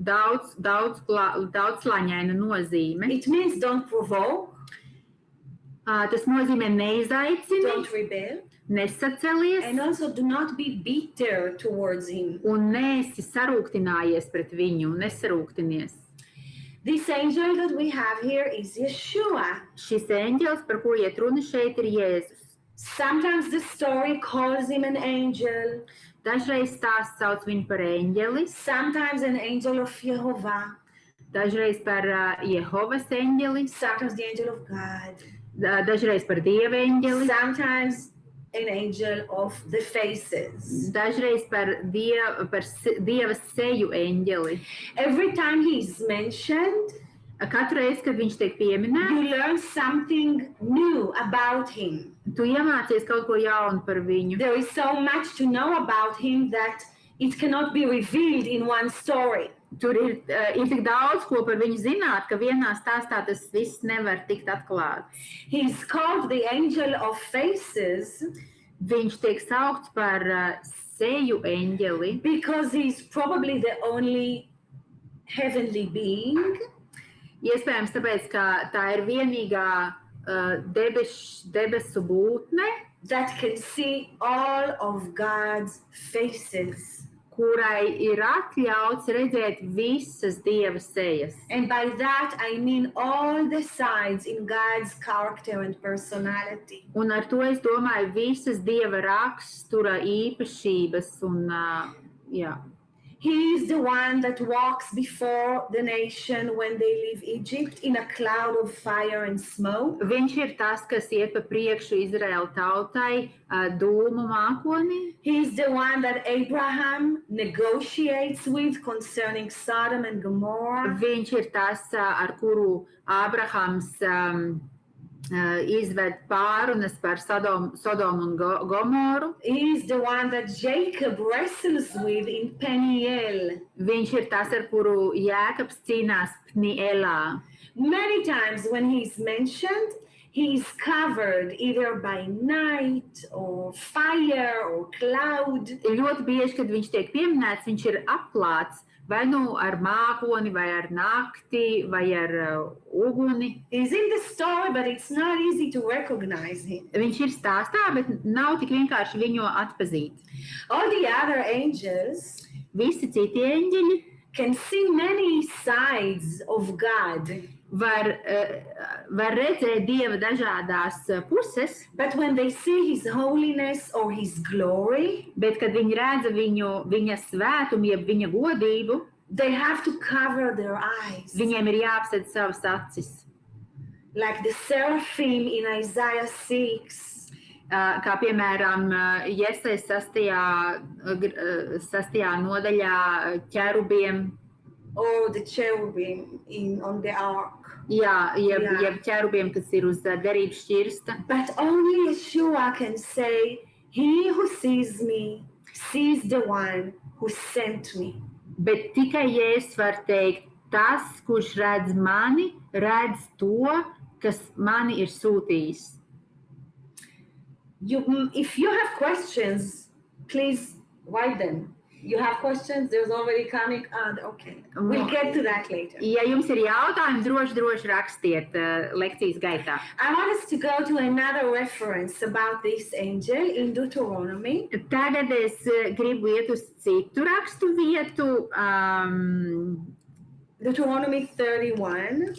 daudzslāņaina nozīme. It means don't provoke. Tas nozīmē neizaicini. Don't rebel. Nesacelies. And also do not be bitter towards him. Un neesi sarūktinājies pret viņu, nesarūktinies. This angel that we have here is Yeshua. Šis eņģelis, par kuru iet runa šeit, ir Jēzus. Sometimes the story calls him an angel. Dažreiz stāsts sauc viņu par eņģeli. Sometimes an angel of Jehovah. Dažreiz par Jehovas eņģeli. Sometimes the angel of God. Dažreiz par Dieva eņģeli. Sometimes an angel of the faces. Dažreiz par Dieva seju eņģeli. Every time he is mentioned, katru reizi, kad viņš tiek pieminēts, you learn something new about him. Tu iemācies kaut ko jaunu par viņu. There is so much to know about him that it cannot be revealed in one story. Tur ir tik daudz, ko par viņu zināt, ka vienā stāstā tas viss nevar tikt atklāts. He's called the angel of faces Viņš tiek saukts par seju eņģeli, because he's probably the only heavenly being iespējams tāpēc, ka tā ir vienīgā debesu būtne, that can see all of God's faces. Kurai ir atļauts redzēt visas Dieva sejas. And by that I mean all the sides in God's character and personality. Un ar to es domāju visas Dieva rakstura īpašības un, jā. He is the one that walks before the nation when they leave Egypt in a cloud of fire and smoke. Viņš ir tas, kas iet pa priekšu Izraēla tautai dūmu mākonī. He is the one that Abraham negotiates with concerning Sodom and Gomorrah. Viņš ir tas, ar kuru Ābrahams izved pārunas par Sodomu un Gomoru. He is the one that Jacob wrestles with in Peniel. Viņš ir tas, ar kuru Jēkabs cīnās Pnielā. Many times when he is mentioned, he is covered either by night or fire or cloud. Ļoti bieži, kad viņš tiek pieminēts, viņš ir apklāts vai nu ar mākoni, vai ar nakti, vai ar uguni. He's in the story, but it's not easy to recognize him. Viņš ir stāstā, bet nav tik vienkārši viņu atpazīt. All the other angels Visi citi eņģeļi can see many sides of God. var redzēt Dieva dažādās puses, But when they see his holiness or his glory, bet kad viņi redza viņa svētumu, jeb viņa godību, they have to cover their eyes. viņiem ir jāapsedz savas acis. Like the seraphim in Isaiah 6. Kā piemēram, Jesajas 6. nodaļā ķerubiem, Or the cherubim on the ark. jā, jeb ķerubiem, kas ir uz derības šķirsta. But only Yeshua can say, he who sees me, sees the one who sent me. Bet tikai Jēzus var teikt, tas, kurš redz mani, redz to, kas mani ir sūtījis. If you have questions, please write them. You have questions? There's already coming. Okay. We'll get to that later. Ja jums ir jautājumi, droši rakstiet lekcijas gaitā. I want us to go to another reference about this angel in Deuteronomy. Tagad es gribu iet uz citu rakstu vietu. Deuteronomy 31.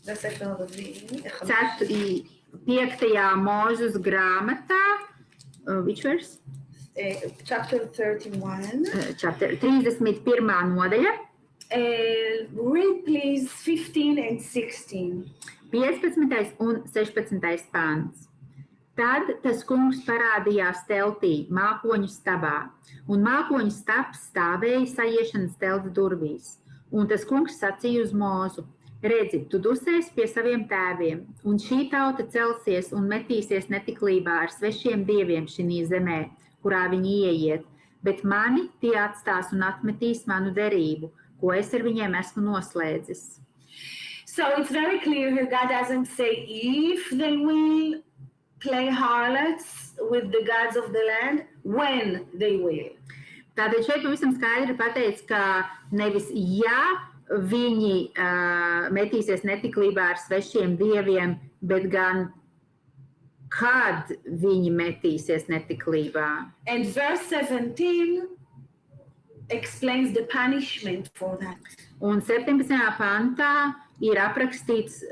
That's 5. Mūzes grāmatā. Which verse? Chapter 31. Chapter 31. nodaļa. Read please 15 and 16. 15. un 16. pāns. Tad tas kungs parādījās teltī, mākoņu stabā, un mākoņu stabs stāvēja saiešanas telts durvīs. Un tas kungs sacīja uz Mūzu: redzi, tu dusēsi pie saviem tēviem, un šī tauta celsies un metīsies netiklībā ar svešiem dieviem šī zemē, kurā viņi ieiet, bet mani tie atstās un atmetīs manu derību, ko es ar viņiem esmu noslēdzis. So it's very clear here, God doesn't say if they will play harlots with the gods of the land, when they will. Tātad šeit pavisam skaidri pateicis, ka nevis ja viņi metīsies netiklībā ar svešiem dieviem, bet gan kad viņi metīsies netiklībā. And verse 17 explains the punishment for that. Un 17. pantā ir aprakstīts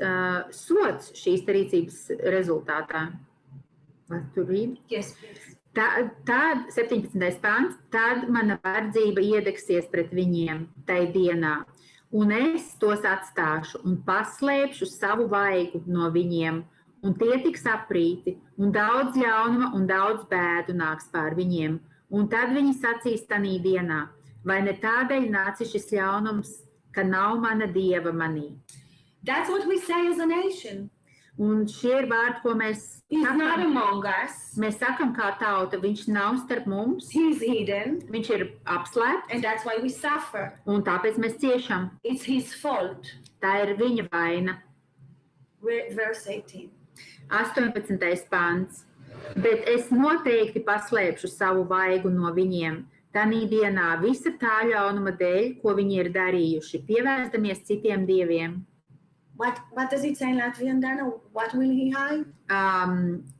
sods šīs rīcības rezultātā. Yes, please. Tad 17. pants, tad mana verdzība iedegsies pret viņiem tai dienā, un es tos atstāšu un paslēpšu savu vaigu no viņiem, un tie tiks aprīti, un daudz ļaunuma un daudz bēdu nāks pār viņiem, un tad viņi sacīs tanī dienā, vai ne tādēļ nācis šis ļaunums, ka nav mana Dieva manī. That's what we say as a nation. Un šie ir vārdi, ko mēs He's not among us. Mēs sakam kā tauta, viņš nav starp mums, He's hidden, viņš ir apslēpts, and that's why we suffer. un tāpēc mēs ciešam. It's his fault. Tā ir viņa vaina. Verse 18. 18. pants. Bet es noteikti paslēpšu savu vaigu no viņiem. Tanī dienā visa tā ļaunuma dēļ, ko viņi ir darījuši, pievērsdamies citiem dieviem. What does it say in Latvian, Dana? What will he hide?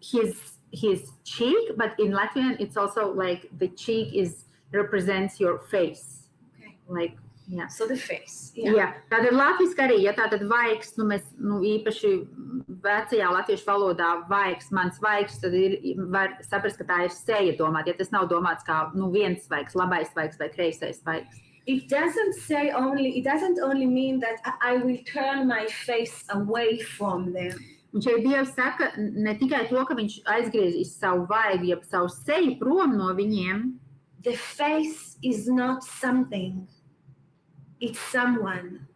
His cheek, but in Latvian it's also like the cheek represents your face. Okay. Like, yeah. So the face. Yeah. Tātad latviski arī, ja tātad vaigs, mēs īpaši vecajā latviešu valodā vaigs, mans vaigs, tad var saprast, ka tā ir seja domāt, ja tas nav domāts kā viens vaigs, labais vaigs vai kreisais vaigs. It doesn't only mean that I will turn my face away from them. Un šeit Dievs saka ne tikai to, ka viņš aizgriezīs savu vaigu, jeb savu seju prom no viņiem. The face is not something. It's someone.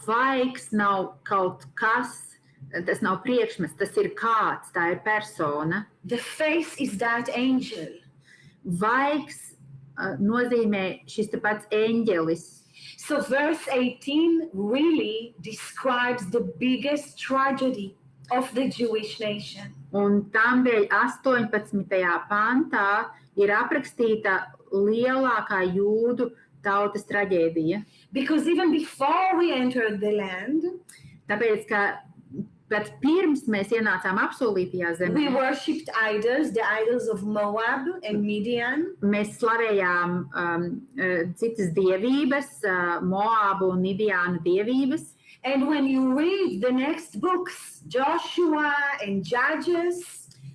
Vaigs nav kaut kas, tas nav priekšmets, tas ir kāds, tā ir persona. The face is that angel. Vaigs nozīmē šis te pats eņģelis. So verse 18 really describes the biggest tragedy of the Jewish nation. Un tādēļ 18. pantā ir aprakstīta lielākā jūdu tautas traģēdija. Because even before we entered the land, tāpēc, ka pat pirms mēs ienācām apsolītajā zemē, we worshipped idols, the idols of Moab and Midian. Mēs slavējām citas dievības, Moabu un Midiānu dievības. And when you read the next books, Joshua and Judges,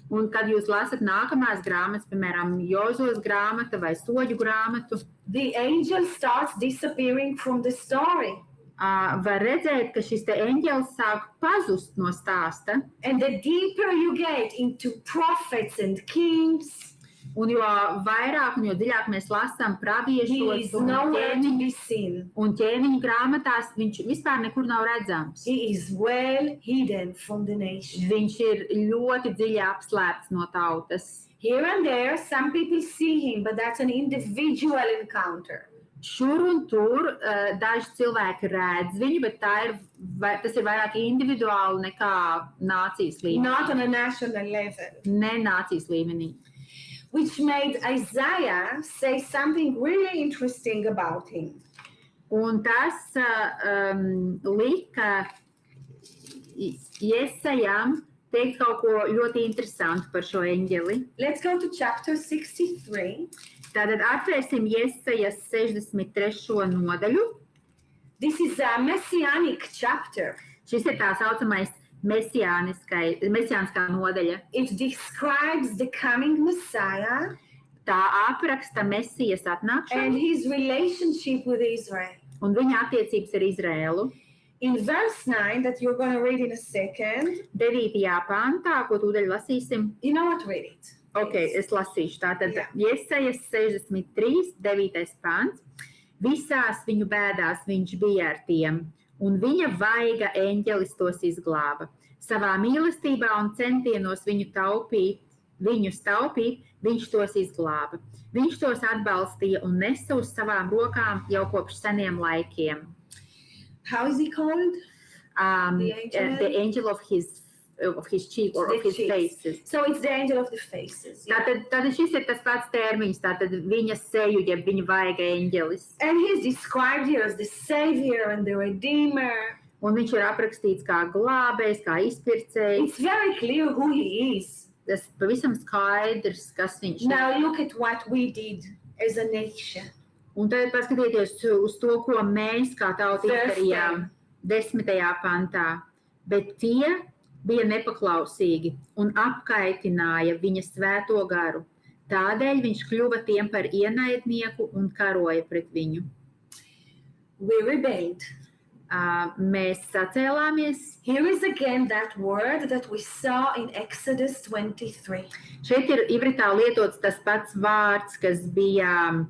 un kad jūs lasat nākamās grāmatas, piemēram, Jozos grāmata vai Soģu grāmatu, the angel starts disappearing from the story. Var redzēt, ka šis te eņģelis sāk pazust no stāsta. And the deeper you get into prophets and kings, un jo vairāk un jo dziļāk mēs lasām praviešos un ķēniņu grāmatās, viņš vispār nekur nav redzams. He is well hidden from the nation. Viņš ir ļoti dziļi apslēpts no tautas. Here and there, some people see him, but that's an individual encounter. Šur un tur daži cilvēki redz viņu, bet tas ir vairāk individuāli nekā nācijas līmenī. Not on a national level. Ne nācijas līmenī. Which made Isaiah say something really interesting about him. Un tas lika Iesajam teikt kaut ko ļoti interesantu par šo eņģeli. Let's go to chapter 63. Tātad atvērsim Iesajas 63. nodaļu. This is a messianic chapter. Šis ir tā saucamais mesiāniskā nodaļa. It describes the coming Messiah. Tā apraksta Mesijas atnākšanu. And his relationship with Israel. Un viņa attiecības ar Izraēlu. In verse 9 that you're going to read in a second. 9. pantā, ko tūdaļ lasīsim. You know what, read it. Ok, es lasīšu. Tātad Iesajas 63, 9. pants. Visās viņu bēdās viņš bija ar tiem, un viņa vaiga eņģelis tos izglāba. Savā mīlestībā un centienos viņus taupīt, viņš tos izglāba. Viņš tos atbalstīja un nesa uz savām rokām jau kopš seniem laikiem. How is he called? The angel of his cheek or of his faces. So it's the angel of the faces. Yeah. Tātad šis ir tas pats termiņš, tātad viņa seju, jeb viņa vaiga eņģelis. And he's described here as the savior and the redeemer. Un viņš ir aprakstīts kā glābējs, kā izpircējs. It's very clear who he is. Tas pavisam skaidrs, kas viņš ir. Now look at what we did as a nation. Un tad paskatieties uz to, ko mēs kā tauta izdarījām 10. pantā. Bet tie bija nepaklausīgi un apkaitināja viņa svēto garu. Tādēļ viņš kļuva tiem par ienaidnieku un karoja pret viņu. We rebelled. Mēs sacēlāmies. Here is again that word that we saw in Exodus 23. Šeit ir ivritā lietots tas pats vārds, kas bija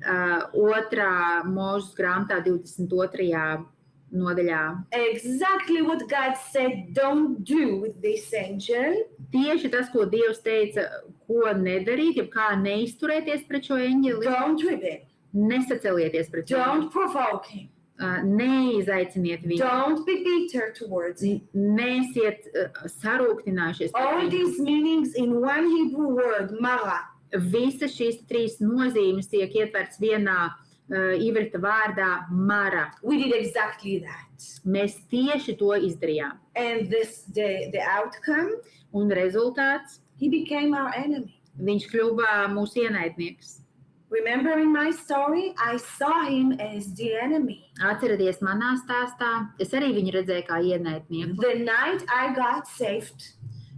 2. Mūžas grāmatā 22. nodaļā. Exactly what God said don't do with this angel. Tieši tas, ko Dievs teica, ko nedarīt, ja kā neizturēties pret šo eņģeli, Don't rebel. nesacelieties pret viņu, Don't provoke him. neizaiciniet viņu, Don't be bitter towards him. neesiet sarūktinājušies pret All viņu. these meanings in one Hebrew word, mara. Visas šīs 3 nozīmes tiek ietverts vienā ivrita vārdā mara. We did exactly that. Mēs tieši to izdarījām. And the outcome, Un rezultāts, he became our enemy. viņš kļuva mūsu ienaidnieks. Remember in my story, I saw him as the enemy. Atcerieties manā stāstā, es arī viņu redzēju kā ienaidnieku. The night I got saved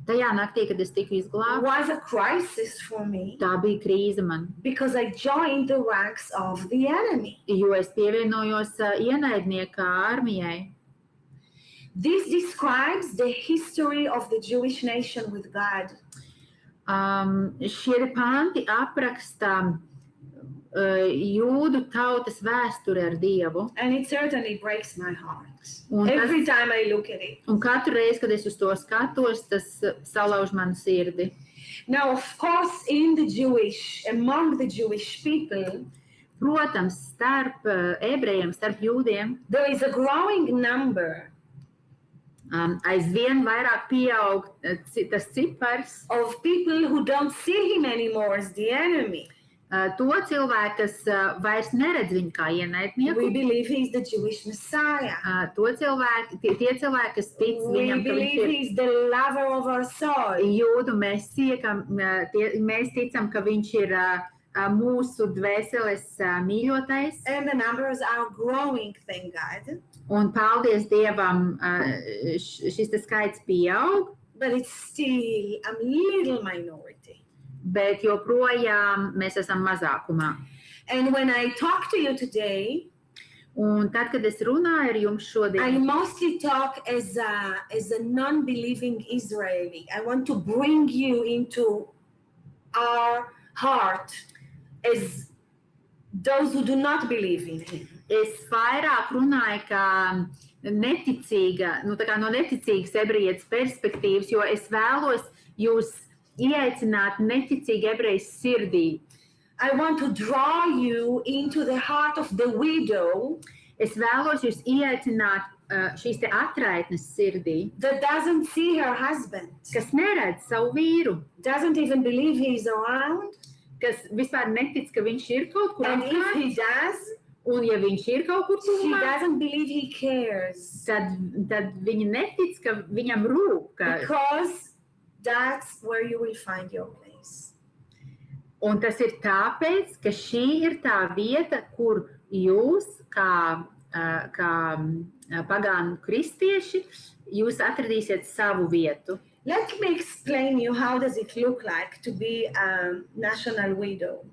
Tajā naktī, kad es tiku izglābta, was a crisis for me tā bija krīze man, because I joined the ranks of the enemy. jo es pievienojos ienaidnieka armijai. This describes the history of the Jewish nation with God. Šie panti apraksta jūdu tautas vēsturi ar Dievu. And it certainly breaks my heart. Un tas- Every time I look at it. Un katru reizi, kad es uz to skatos, tas salauž manu sirdi. Now, of course, among the Jewish people, Protams, starp ebrejiem, starp jūdiem, there is a growing number aizvien vairāk pieaug tas cipars of people who don't see him anymore as the enemy. To cilvēku, kas vairs neredz viņu kā We ienaidnieku. believe he's the Jewish Messiah. Tie cilvēki, kas tic We viņam, ka viņš believe ir he's the lover of our soul. jūdu mesija, ka mēs ticam, ka viņš ir mūsu dvēseles mīļotais. And the numbers are growing, thank God. Un paldies Dievam, šis te skaits pieaug, But it's still a little minority. bet joprojām mēs esam mazākumā. And when I talk to you today, Un tad, kad es runāju ar jums I šodien, mostly talk as a non-believing Israeli. I want to bring you into our heart as those who do not believe in him. es vairāk runāju kā neticīga, tā kā no neticīgas ebrejietes perspektīvas, jo es vēlos jūs ieaicināt neticīgi ebrejas sirdī. I want to draw you into the heart of the widow Es vēlos jūs ieaicināt šīs te atraitnes sirdī, that doesn't see her husband, kas neredz savu vīru, doesn't even believe he's around. kas vispār netic, ka viņš ir kaut kur And if apkārt, he does, un ja viņš ir kaut kur she tuvumā, doesn't believe he cares. tad viņa netic, ka viņam rūp, ka Because that's where you will find your place. Un tas ir tāpēc, ka šī ir tā vieta, kur jūs, kā pagānu kristieši, jūs atradīsiet savu vietu. Let me explain you how does it look like to be a national widow.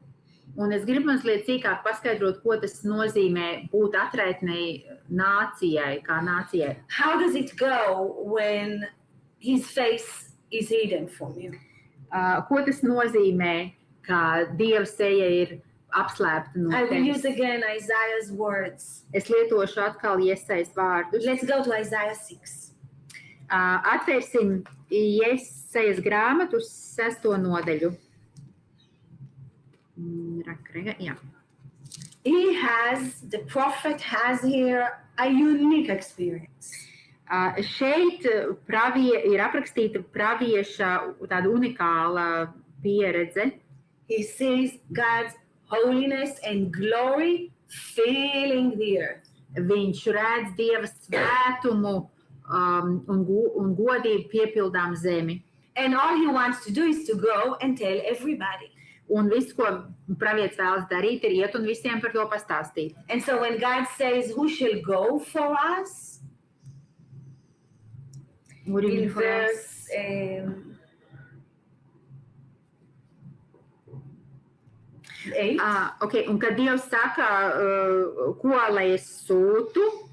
Un es gribu mazliet cīkāk paskaidrot, ko tas nozīmē būt atraitnei nācijai, kā nācijai. How does it go when his face is hidden from you? Ko tas nozīmē, ka Dieva seja ir apslēpta no I will use tevis? again Isaiah's words. Es lietošu atkal Jesajas vārdus. Let's go to Isaiah 6. Atvērsim Jesajas grāmatu 6. nodaļu. Jā. The prophet has here a unique experience. Šeit ir aprakstīta pravieša tāda unikāla pieredze. He sees God's holiness and glory filling the earth. Viņš redz Dieva svētumu un godību piepildām zemi. And all he wants to do is to go and tell everybody. Un viss, ko pravietis vēlas darīt, ir iet un visiem par to pastāstīt. And so when God says, who shall go for us? In verse 8. Okay. Un kad Dievs saka, ko lai es sūtu,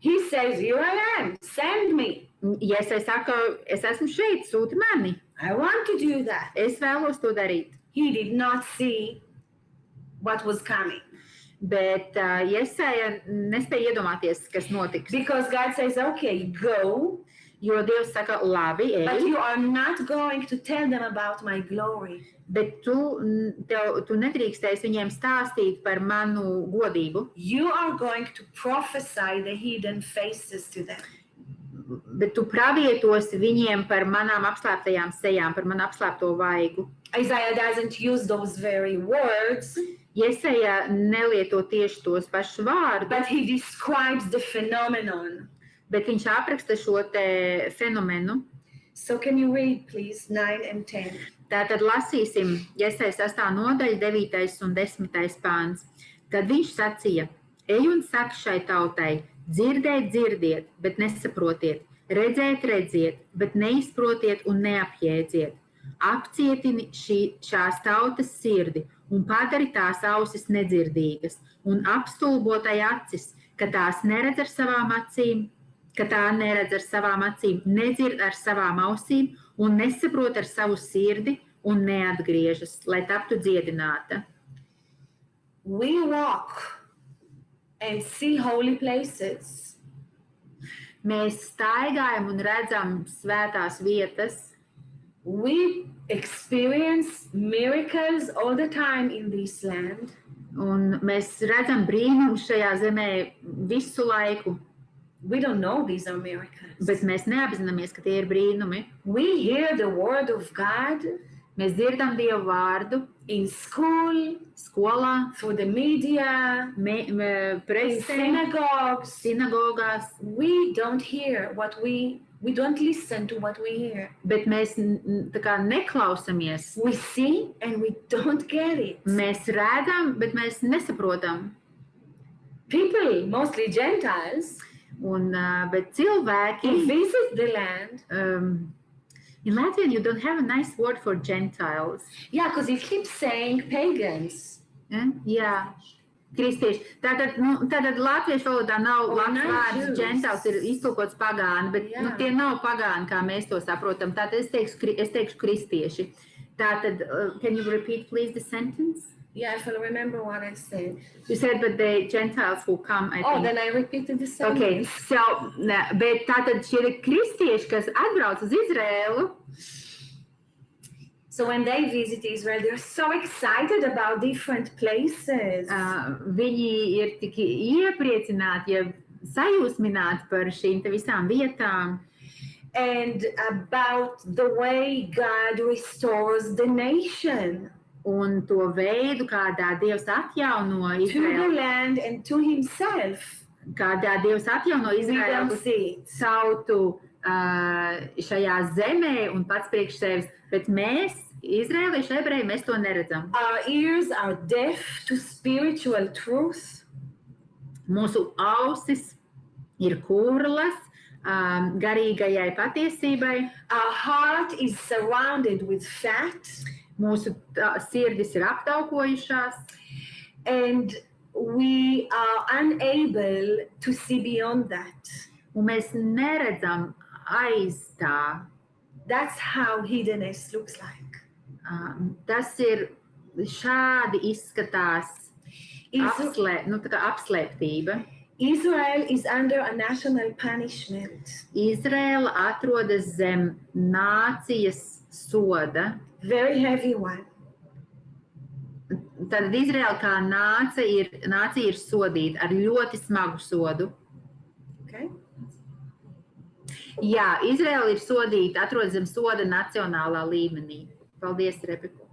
He says, here I am, send me. Jēzus saka, es esmu šeit, sūti mani. I want to do that. Es vēlos to darīt. He did not see what was coming. Bet Jesaja nespēja iedomāties, kas notiks. Because God says, okay, go. Jo Dievs saka, labi, ej. But you are not going to tell them about my glory. Bet tu nedrīkstēsi viņiem stāstīt par manu godību. You are going to prophesy the hidden faces to them. Bet tu pravietosi viņiem par manām apslēptajām sejām, par manu apslēpto vaigu. Isaiah doesn't use those very words. Jesaja nelieto tieši tos pašus vārdus, but he describes the phenomenon. Bet viņš apraksta šo te fenomenu. So can you read, please, 9 and 10? Tātad lasīsim Jesaja 6. nodaļa, 9. un 10. pāns. Tad viņš sacīja, ej un saki šai tautai, dzirdēt, dzirdiet, bet nesaprotiet, redzēt, redziet, bet neizprotiet un neapjēdziet. Apcietini šās tautas sirdi un padari tās ausis nedzirdīgas un apstulbotai acis, ka tās neredz ar savām acīm, nedzird ar savām ausīm un nesaprot ar savu sirdi un neatgriežas, lai taptu dziedināta. We walk and see holy places. Mēs staigājam un redzam svētās vietas. We experience miracles all the time in this land. Un mēs redzam brīnumus šajā zemē visu laiku. We don't know these are miracles. Bet mēs neapzināmies, ka tie ir brīnumi. We hear the word of God. Mēs dzirdam Dievu vārdu. In school, skolā, through the media, presē, sinagogās. We don't hear what we don't listen to what we hear. Bet mēs tā kā neklausamies. We see and we don't get it. Mēs redzam, bet mēs nesaprotam. People, mostly Gentiles, bet cilvēki visit the land. In Latvian, you don't have a nice word for Gentiles. Yeah, because you keep saying pagans. Jā, kristieši. Tātad latviešu valodā nav labs vārds Gentiles, ir iztulkots pagāni, bet tie nav pagāni, kā mēs to saprotam. Tātad es teikšu kristieši. Tātad, can you repeat please the sentence? Yeah, if I remember what I said. You said, but the Gentiles will come, I think. Oh, then I repeated the sentence. Okay, so, bet tātad šie kristieši, kas atbrauc uz Izraēlu. So when they visit Israel, they're so excited about different places. Viņi ir tik iepriecināti, sajūsmināti par šīm te visām vietām. And about the way God restores the nation. Un to veidu, kādā Dievs atjauno Izraēlu. To the land and to himself. Kādā Dievs atjauno Izraēlu tautu šajā zemē un pats priekš sevis. Bet mēs, Izraēlieši, ebreji, mēs to neredzam. Our ears are deaf to spiritual truth. Mūsu ausis ir kurlas garīgajai patiesībai. Our heart is surrounded with fat. Mūsu sirdis ir aptaukojušās. And we are unable to see beyond that. Un mēs neredzam aiz tā. That's how hiddenness looks like. Tas ir šādi izskatās apslēptība. Israel is under a national punishment. Izraela atrodas zem nācijas soda. Very heavy one. Tad Izraela kā nācija ir sodīta ar ļoti smagu sodu. Okay. Jā, Izraela ir sodīta, atrodas zem soda nacionālā līmenī. Paldies, Rebeka.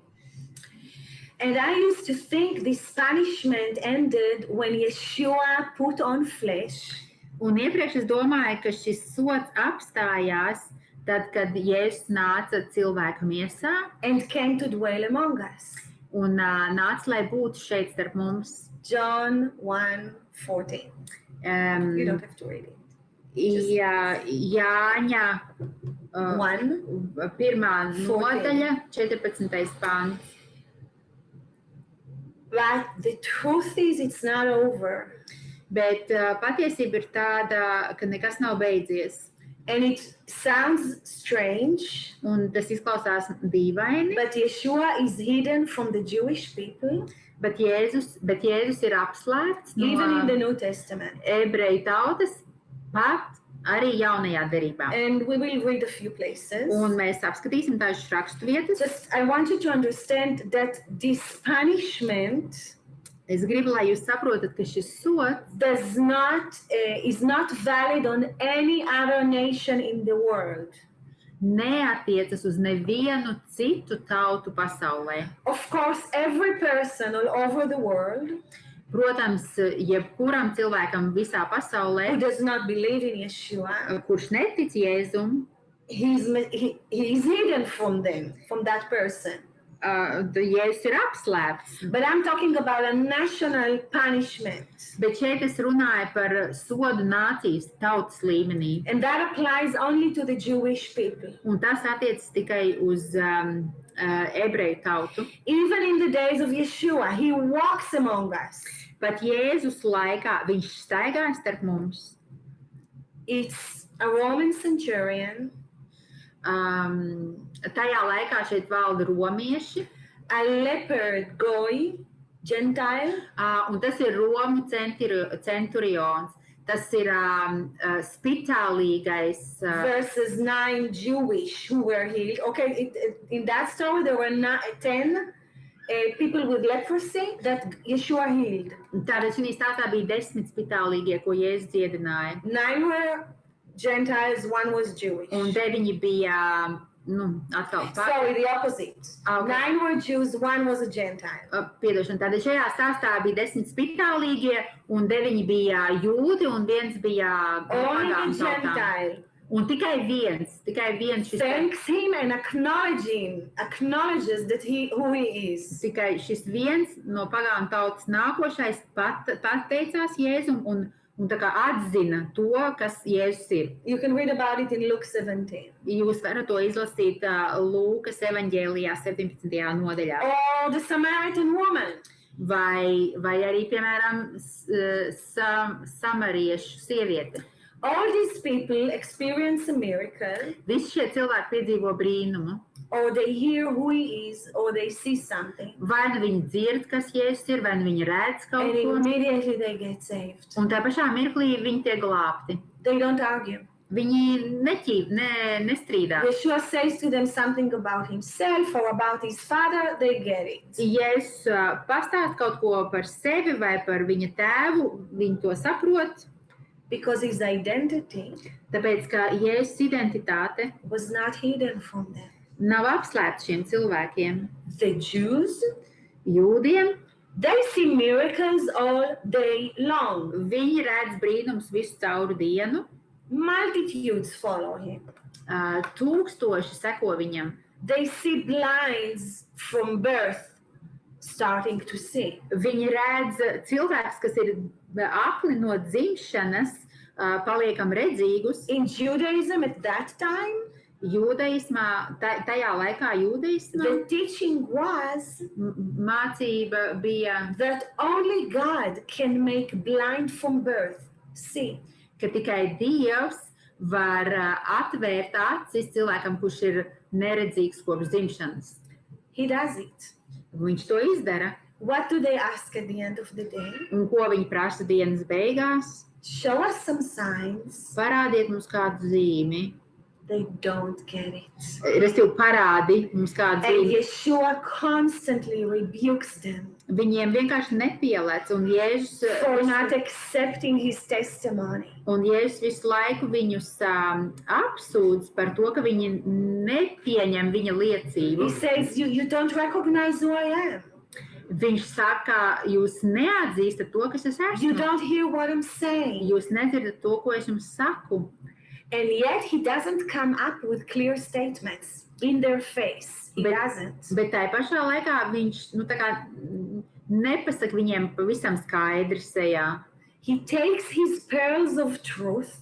And I used to think this punishment ended when Yeshua put on flesh. Un iepriekš es domāju, ka šis sods apstājās tad, kad Jēzus nāca cilvēka miesā and came to dwell among us. Un nāca, lai būtu šeit starp mums. John 1:14. You don't have to read it. Jāņa 1. nodaļa, 14. pāns. But the truth is, it's not over. Bet patiesība ir tāda, ka nekas nav beidzies. And it sounds strange. Un tas izklausās dīvaini. But Yeshua is hidden from the Jewish people. Bet Jēzus ir apslēpts even in no the New Testament. ebreju tautas pat arī jaunajā derībā. And we will read a few places. Un mēs apskatīsim dažas raksturvietas. Just, I want you to understand that this punishment Es gribu, lai jūs saprotat, ka šis sods is not valid on any other nation in the world. neatiecas uz nevienu citu tautu pasaulē. Of course, every person all over the world Protams, jebkuram cilvēkam visā who pasaulē, does not believe in Yeshua, kurš netic Jēzum, he is hidden from them, from that person. Jēzus ir apslēpts. But I'm talking about a national punishment. Bet šeit es runāju par sodu nācijas tautas līmenī. And that applies only to the Jewish people. Un tas attiecas tikai uz ebreju tautu. Even in the days of Yeshua, he walks among us. Pat Jēzus laikā viņš staigāja starp mums. It's a Roman centurion, Tajā laikā šeit valda romieši, a leper goy, Gentile, un tas ir Romu centurions. Tas ir spitālīgais. versus 9 Jewish who were healed. Okay, in that story there were 10 people with leprosy that Yeshua healed. Tātad šī stāstā bija 10 spitālīgie, ko Jēzus dziedināja. 9 were Gentiles, 1 was Jewish. Un 9 bija, atkal Sorry, the opposite. Okay. 9 were Jews, 1 was a Gentile. Piedošana. Tātad šajā stāstā bija 10 spitālīgie, un 9 bija jūdi, un 1 bija Only pagānu the tautām. Gentile Un tikai viens šis, thanks him and acknowledges that who he is. tikai šis viens no pagānu tautas nākošais pateicās Jēzum un tā kā atzina to, kas Jēzus ir. You can read about it in Luke 17. Jūs varat to izlasīt Lūkas evaņģēlijā 17. nodaļā. Or the Samaritan woman. Vai arī, piemēram, samariešu sieviete. All these people experience a miracle, Visi šie cilvēki piedzīvo brīnumu. or they hear who he is, or they see something, Vai nu viņi dzird, kas Jēzus ir, vai nu viņi redz kaut and ko. immediately they get saved. Un tā pašā mirklī viņi tiek glābti. They don't argue. Viņi nestrīdās. Yeshua says to them something about himself or about his father, they get it. Jēzus pastāst kaut ko par sevi vai par viņa tēvu, viņi to saprot. Because his identity Tāpēc, ka Jēzus identitāte was not hidden from them. nav apslēpta šiem cilvēkiem. The Jews, Jūdiem they see miracles all day long. viņi redz brīnums visu cauru dienu. Multitudes follow him. Tūkstoši seko viņam. They see blinds from birth starting to see. Viņi redz cilvēks, kas ir akli no dzimšanas, paliekam redzīgus. In Judaism at that time, Jūdaismā, tajā laikā jūdaismā the teaching was mācība bija, that only God can make blind from birth see. ka tikai Dievs var atvērt acis cilvēkam, kurš ir neredzīgs kopš dzimšanas. He does it. Viņš to izdara. What do they ask at the end of the day? Un ko viņi prasa dienas beigās? Show us some signs. Parādiet mums kādu zīmi. They don't get it. Restīvi parādi mums kādu And zīmi. Yeshua constantly rebukes them Viņiem vienkārši nepielec, un for not Jēzus accepting his testimony. visu laiku viņus apsūdz par to, ka viņi nepieņem viņa liecību. He says, you don't recognize who I am. Viņš saka, jūs neatzīstat to, kas es You esmu. don't hear what I'm saying. Jūs nedzirdat to, ko es jums saku. And yet he doesn't come up with clear statements in their face. He Bet- doesn't. Bet tai pašā laikā viņš nepasaka viņiem pavisam skaidri sejā. He takes his pearls of truth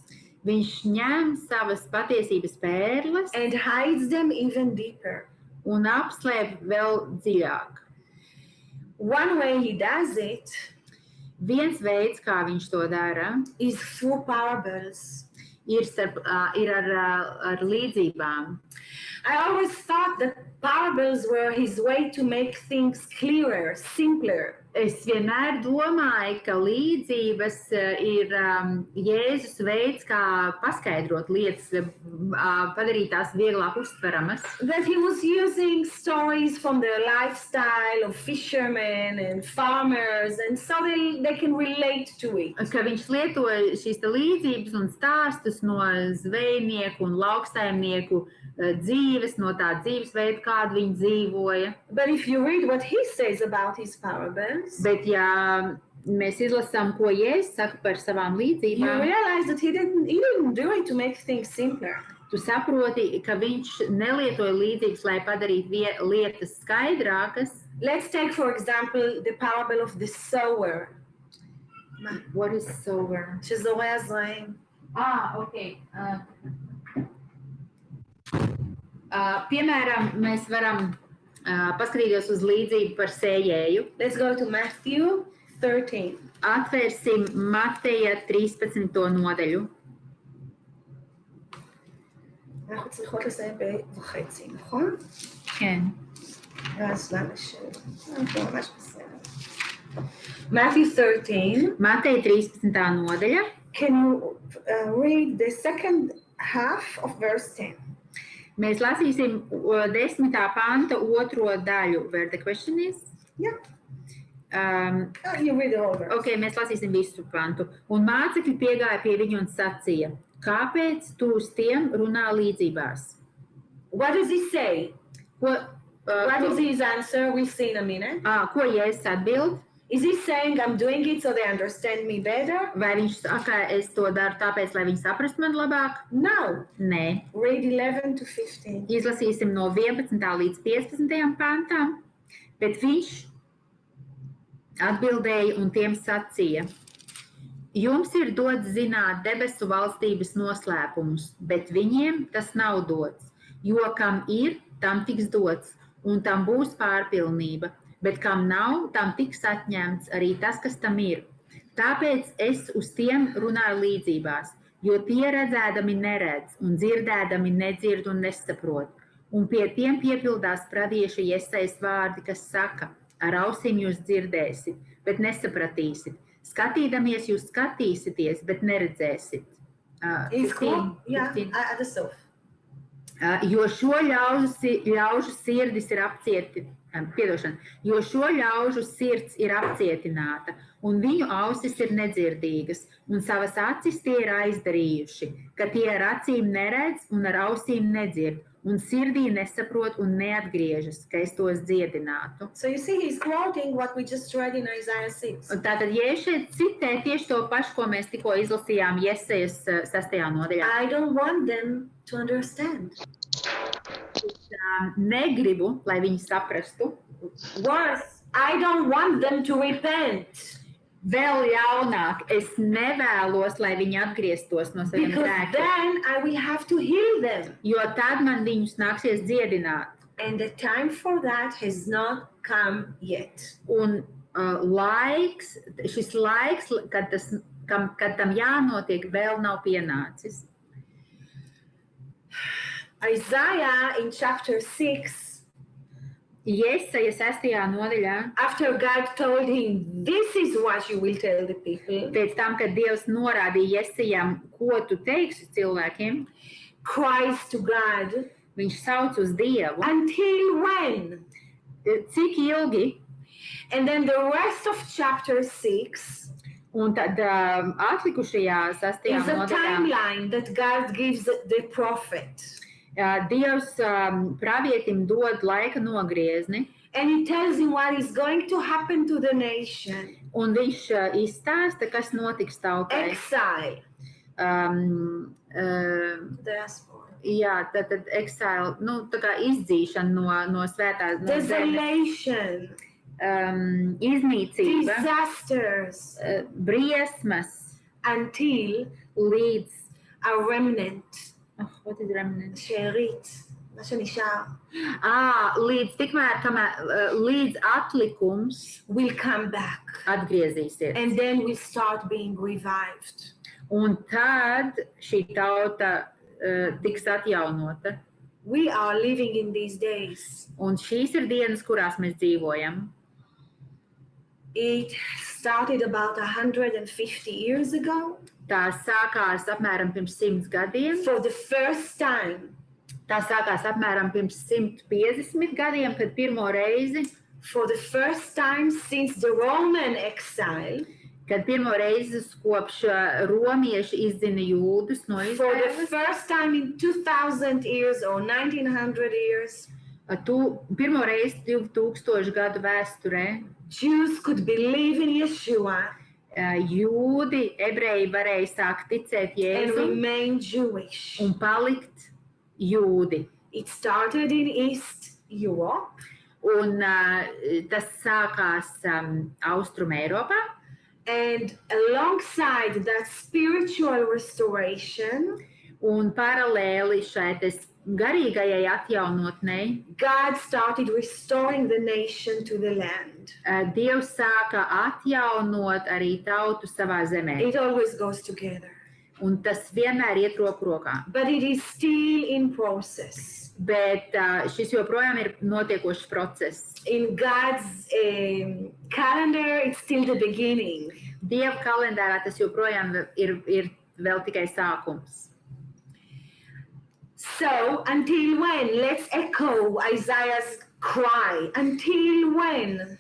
Viņš ņem savas patiesības pērles and hides them even deeper. un apslēp vēl dziļāk. One way he does it Viens veids, kā viņš to dara, is through parables. ir ar līdzībām. I always thought that parables were his way to make things clearer, simpler, Es vienmēr domāju, ka līdzības ir Jēzus veids, kā paskaidrot lietas, padarīt tās vieglāk uztveramas. That he was using stories from the lifestyle of fishermen and farmers, and so they can relate to it. Ka viņš lietoja šīs līdzības un stāstus no zvejnieku un lauksaimnieku dzīves, no tā dzīvesveida, kādu viņi dzīvoja. But if you read what he says about his parables, Bet, ja mēs izlasām, ko Jēzus saka par savām you līdzībām, realize that he didn't do it to make things simpler. tu saproti, ka viņš nelietoja līdzības, lai padarītu lietas skaidrākas. Let's take, for example, the parable of the sower. What is sower? שזורע זרעים. Okay. Piemēram, mēs varam paskatīties uz līdzību par sējēju. Let's go to Matthew 13. Atvērsim Mateja 13. nodaļu. אנחנו צריכות לסיים ב-1:30, נכון? כן. והזמן לשאלה. אנחנו ממש בסדר. Matthew 13. Mateja 13. nodaļa. Can you read the second half of verse 10? Mēs lasīsim 10. panta otro daļu. Where the question is? Yeah. You read the whole verse. Okay, mēs lasīsim visu pantu. Un mācekļi piegāja pie viņu un sacīja, kāpēc tu uz tiem runā līdzībās? What does he say? What is his answer? We'll see in a minute. Ko Jēzus atbild? Is he saying I'm doing it so they understand me better? Vai viņš saka, es to daru tāpēc, lai viņi saprastu man labāk? No. Nē. Read 11 to 15. Izlasīsim no 11. līdz 15. pantam, bet viņš atbildēja un tiem sacīja, jums ir dots zināt debesu valstības noslēpumus, bet viņiem tas nav dots, jo kam ir, tam tiks dots, un tam būs pārpilnība. Bet kam nav, tam tiks atņemts arī tas, kas tam ir. Tāpēc es uz tiem runāju līdzībās, jo tie redzēdami neredz un dzirdēdami nedzird un nesaprot. Un pie tiem piepildās pravieša Jesajas vārdi, kas saka, ar ausīm jūs dzirdēsit, bet nesapratīsit. Skatīdamies jūs skatīsieties, bet neredzēsit. It's cool. Yeah, at the sof. Jo šo ļaužu sirdis ir jo šo ļaužu sirds ir apcietināta, un viņu ausis ir nedzirdīgas, un savas acis tie ir aizdarījuši, ka tie ar acīm neredz un ar ausīm nedzird, un sirdī nesaprot un neatgriežas, ka es tos dziedinātu. So you see, he's quoting what we just read in Isaiah 6. Tātad, ja šeit citē tieši to pašu, ko mēs tikko izlasījām Jesajas 6. nodaļā. I don't want them to understand. Negribu, lai viņi saprastu. Worse, I don't want them to repent. Vēl ļaunāk, es nevēlos, lai viņi atgrieztos no saviem Because grēkiem. then I will have to heal them. Jo tad man viņus nāksies dziedināt. And the time for that has not come yet. Un šis laiks, kad tam jānotiek, vēl nav pienācis. Isaiah in chapter 6, Jesaja 6. nodaļā, after God told him, this is what you will tell the people, pēc tam, kad Dievs norādīja Jesajam, ko tu teiksi cilvēkiem, cries to God, viņš sauc uz Dievu. until when? Cik ilgi? And then the rest of chapter 6 Un tad atlikušajā 6. is a nodaļā timeline that God gives the prophet. Dievs pravietim dod laika nogriezni, And he tells him what is going to happen to the nation. un viņš izstāsta, kas notiks tautai. Exile. Diaspora. Jā, tad exile, tā kā izdzīšana no svētās no zemes. Desolation. Iznīcība, Disasters. briesmas, Until līdz, a remnant. what is remnant? שארית. מה שנשאר. Līdz atlikums Will come back. atgriezīsies. And then we start being revived. Un tad šī tauta tiks atjaunota. We are living in these days. Un šīs ir dienas, kurās mēs dzīvojam. It started about 150 years ago. Tā sākās apmēram pirms 100 gadiem. For the first time. Tā sākās apmēram pirms 150 gadiem, kad pirmo reizi. For the first time since the Roman exile. Kad pirmo reizi kopš romieši izdzina jūdus no Izraēlas. For the first time in 2000 years or 1900 years. Pirmo reizi 2000 gadu vēsturē. Jews could believe in Yeshua. Jūdi, ebreji varēja sākt ticēt Jēzu. And remain Jewish. Un palikt jūdi. It started in East Europe. Un tas sākās Austrum Eiropā. And alongside that spiritual restoration, un paralēli šai garīgajai atjaunotnei, God started restoring the nation to the land. Dievs sāka atjaunot arī tautu savā zemē. It always goes together. Un tas vienmēr iet roku rokā. But it is still in process. Bet šis joprojām ir notiekošs process. In God's calendar, it's still the beginning. Dieva kalendārā tas joprojām ir vēl tikai sākums. So, until when? Let's echo Isaiah's cry. Until when?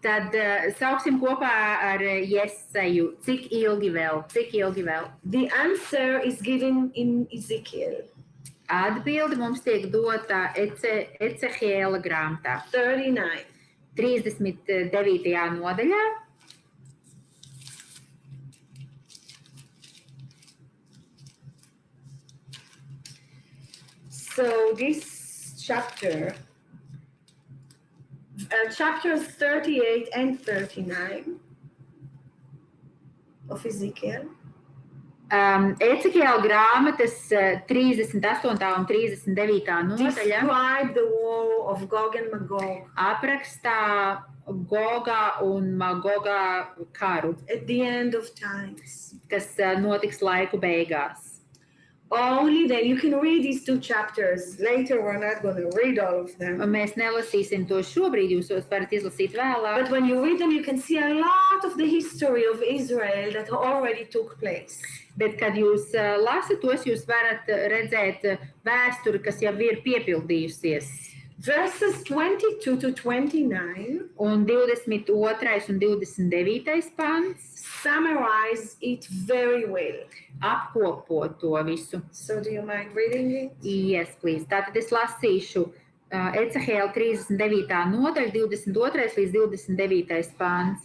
Tad sauksim kopā ar Jeseju. Cik ilgi vēl? Cik ilgi vēl? The answer is given in Ezekiel. Atbilde mums tiek dota Ecehiela grāmatā. 39. 39. nodaļā. So this chapter, chapters 38 and 39 of Ezekiel. Ecehiela grāmatas 38. un 39. nodaļa describe the war of Gog and Magog. Aprakstā Goga un Magoga karu. At the end of times. Kas notiks laiku beigās. Only then you can read these two chapters. Later we're not going to read all of them. Mēs nelasīsim to šobrīd, jūs varat izlasīt vēlāk. But when you read them, you can see a lot of the history of Israel that already took place. Bet, kad jūs lasat tos, jūs varat redzēt vēsturi, kas jau ir piepildījusies. Verses 22 to 29 un 22. un 29. pants summarize it very well. Apkopo to visu. So do you mind reading it? Yes, please. Tātad es lasīšu Ecehiela 39. nodaļa, 22. līdz 29. pants.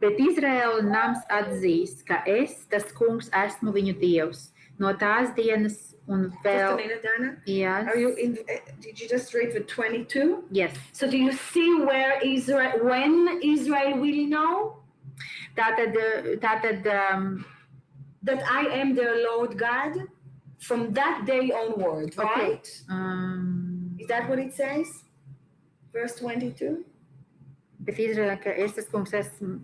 Bet Izraēla nams atzīs, ka es, tas kungs, esmu viņu dievs. No tās dienas un vēl... Just a minute, Dana. Yes. Did you just read the 22? Yes. So do you see when Israel will know? Tātad that I am their Lord God from that day onward, right? Okay. Is that what it says? Verse 22? Bet Izraēla, ka es tas kungs esmu...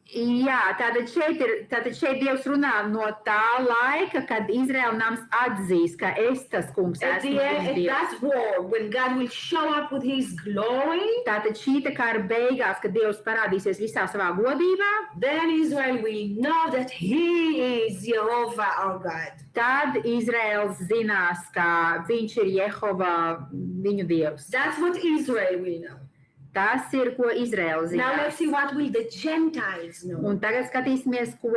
Jā, tātad šeit Dievs runā no tā laika, kad Izraēla nams atzīs, ka es tas kungs esmu viņu Dievs. At that war, when God will show up with his glory, tātad šī kara beigās, kad Dievs parādīsies visā savā godībā, then Israel will know that he is Jehovah our God. Tad Izraels zinās, ka viņš ir Jehova viņu Dievs. That's what Israel will know. Tas ir, ko Izraela zinās. Now let's see what will the Gentiles know. Un tagad skatīsimies, ko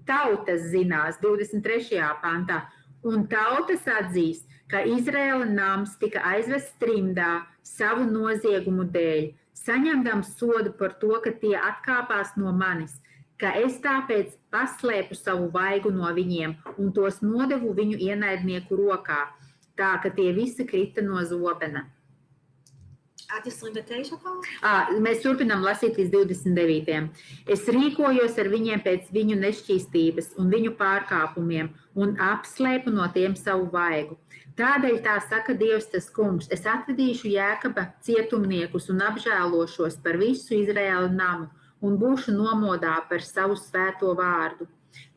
tautas zinās 23. pantā. Un tautas atzīs, ka Izraēla nams tika aizvests trimdā savu noziegumu dēļ, saņemdams sodu par to, ka tie atkāpās no manis, ka es tāpēc paslēpu savu vaigu no viņiem un tos nodevu viņu ienaidnieku rokā, tā, ka tie visi krita no zobena. Mēs turpinām lasīt līdz 29. Es rīkojos ar viņiem pēc viņu nešķīstības un viņu pārkāpumiem un apslēpu no tiem savu vaigu. Tādēļ tā saka Dievs tas kungs, es atvedīšu Jēkaba cietumniekus un apžēlošos par visu Izraēla namu un būšu nomodā par savu svēto vārdu.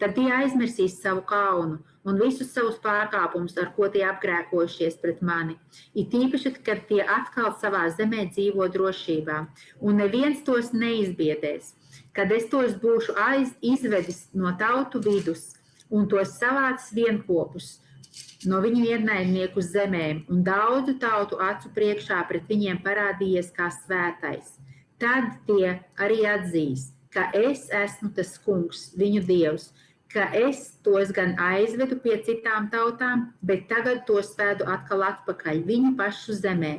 Tad tie aizmirsīs savu kaunu un visus savus pārkāpumus, ar ko tie apgrēkojušies pret mani. It īpaši, kad tie atkal savā zemē dzīvo drošībā, un neviens tos neizbiedēs. Kad es tos būšu izvedis no tautu vidus un tos savācis vienkopus no viņu ienaidnieku zemēm un daudzu tautu acu priekšā pret viņiem parādījies kā svētais. Tad tie arī atzīs, ka es esmu tas kungs, viņu dievs, ka es tos gan aizvedu pie citām tautām, bet tagad tos vedu atkal atpakaļ viņu pašu zemē.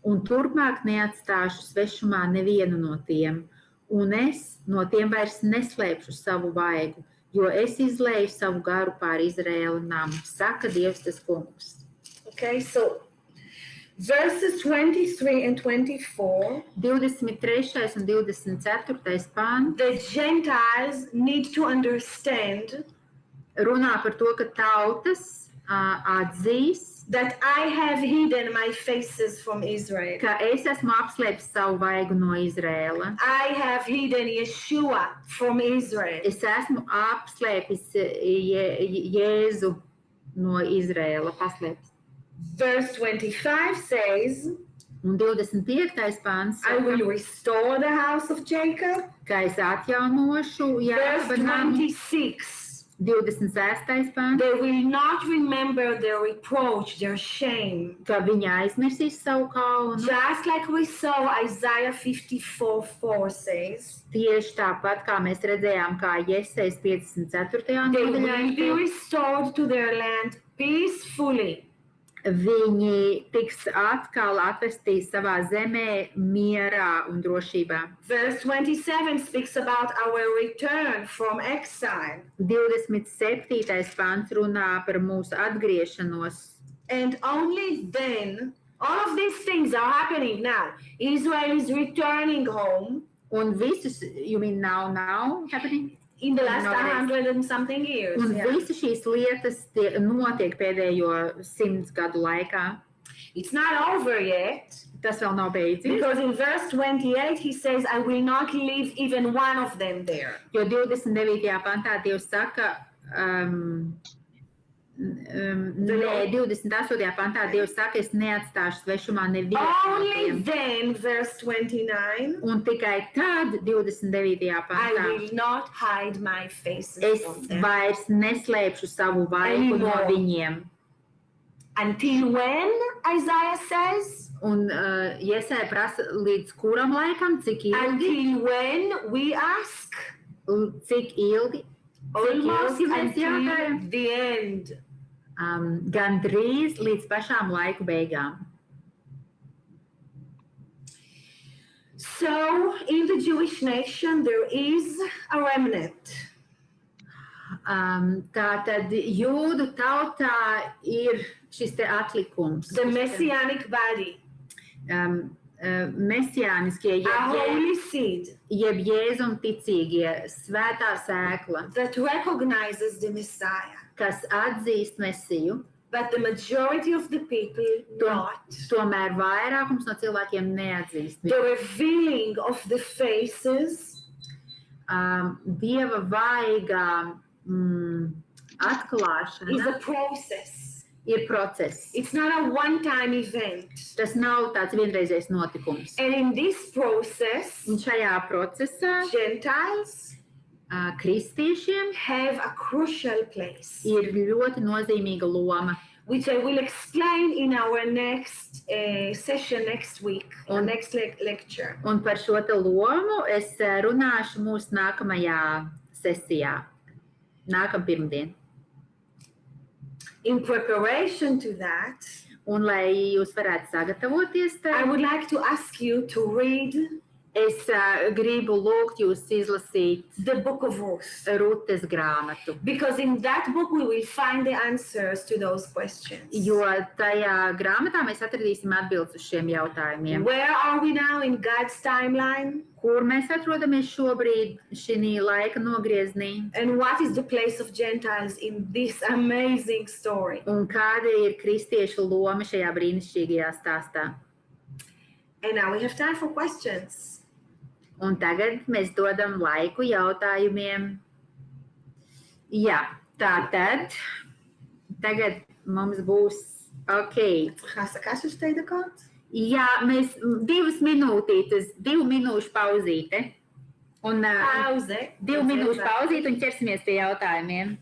Un turpmāk neatstāšu svešumā nevienu no tiem. Un es no tiem vairs neslēpšu savu vaigu, jo es izlēju savu garu pār Izraēla namu, saka Dievs tas kungs. Okay, so verses 23 and 24. 23. un 24. pāns. The Gentiles need to understand runā par to, ka tautas atzīs, that I have hidden my faces from Israel. ka es esmu apslēpis savu vaigu no Izraēla. I have hidden Yeshua from Israel. Es esmu apslēpis Jēzu no Izraēla, paslēpis. Verse 25 says, Un 25. pāns I will saka, restore the house of Jacob. ka es atjaunošu Verse Jākaba namu. 26, 26. pāns, they will not remember their reproach, their shame. ka viņi aizmirsīs savu kaunu. Just like we saw Isaiah 54:4 says, Tieši tāpat, kā mēs redzējām, kā Jesejas 54. they will be nodaļā, restored to their land peacefully. viņi tiks atkal atvestī savā zemē mierā un drošībā. Verse 27 speaks about our return from exile. 27. pāns runā par mūsu atgriešanos. And only then, all of these things are happening now. Israel is returning home Un visus, you mean now happening? in the last Nowadays. 100 and something years. Un Yeah. visas šīs lietas notiek pēdējo 100 gadu laikā. It's not over yet, Tas vēl nav beidzies, because in verse 28 he says, I will not leave even one of them there. jo 29. pantā Dievs saka, nē, 28. pantā Dievs saka, es neatstāšu svešumā nevienu no Only tiem. then, verse 29, Un tikai tad, 29. I pantā, will not hide my faces es from them. vairs neslēpšu savu vaigu no Anymore. viņiem. Until when, Isaiah says? Un Jesaja prasa, līdz kuram laikam, cik ilgi? Until when, we ask? Cik ilgi? Almost Cik ilgi mēs until jautājam? the end. Gandrīz līdz pašām laiku beigām. So, in the Jewish nation, there is a remnant. Tātad jūdu tautā ir šis te atlikums. The messianic body, Mesiāniskie, a holy seed jeb Jēzum ticīgie, svētā sēkla, that recognizes the Messiah, kas atzīst Mesiju, but the majority of the people not. tomēr vairākums no cilvēkiem neatzīst The viņu. revealing of the faces Dieva vaigā is atklāšana a process. ir process. It's not a one-time event. Tas nav tāds vienreizējs notikums. And in this process, Un šajā procesā Gentiles kristiešiem have a crucial place, ir ļoti nozīmīga loma. which I will explain in our next session next week, or Un- next lecture. Un par šo te lomu es runāšu mūsu nākamajā sesijā, nākamā pirmdien. In preparation to that, Un, lai jūs varētu sagatavoties, I tam, would like to ask you to read es gribu lūgt jūs izlasīt the book of Ruth, Rutes grāmatu, because in that book we will find the answers to those questions. jo tajā grāmatā mēs atradīsim atbildes uz šiem jautājumiem. Where are we now in God's timeline? Kur mēs atrodamies šobrīd šī laika nogrieznī? And what is the place of Gentiles in this amazing story? Un kāda ir kristiešu loma šajā brīnišķīgajā stāstā? And now we have time for questions. Un tagad mēs dodam laiku jautājumiem. Jā, tātad tagad mums būs צריכה של 2 דקות? Jā, mēs 2 minūtītes, 2 minūšu pauzīte. Un, Pauze. 2 minūšu pauzīte un ķersimies pie jautājumiem.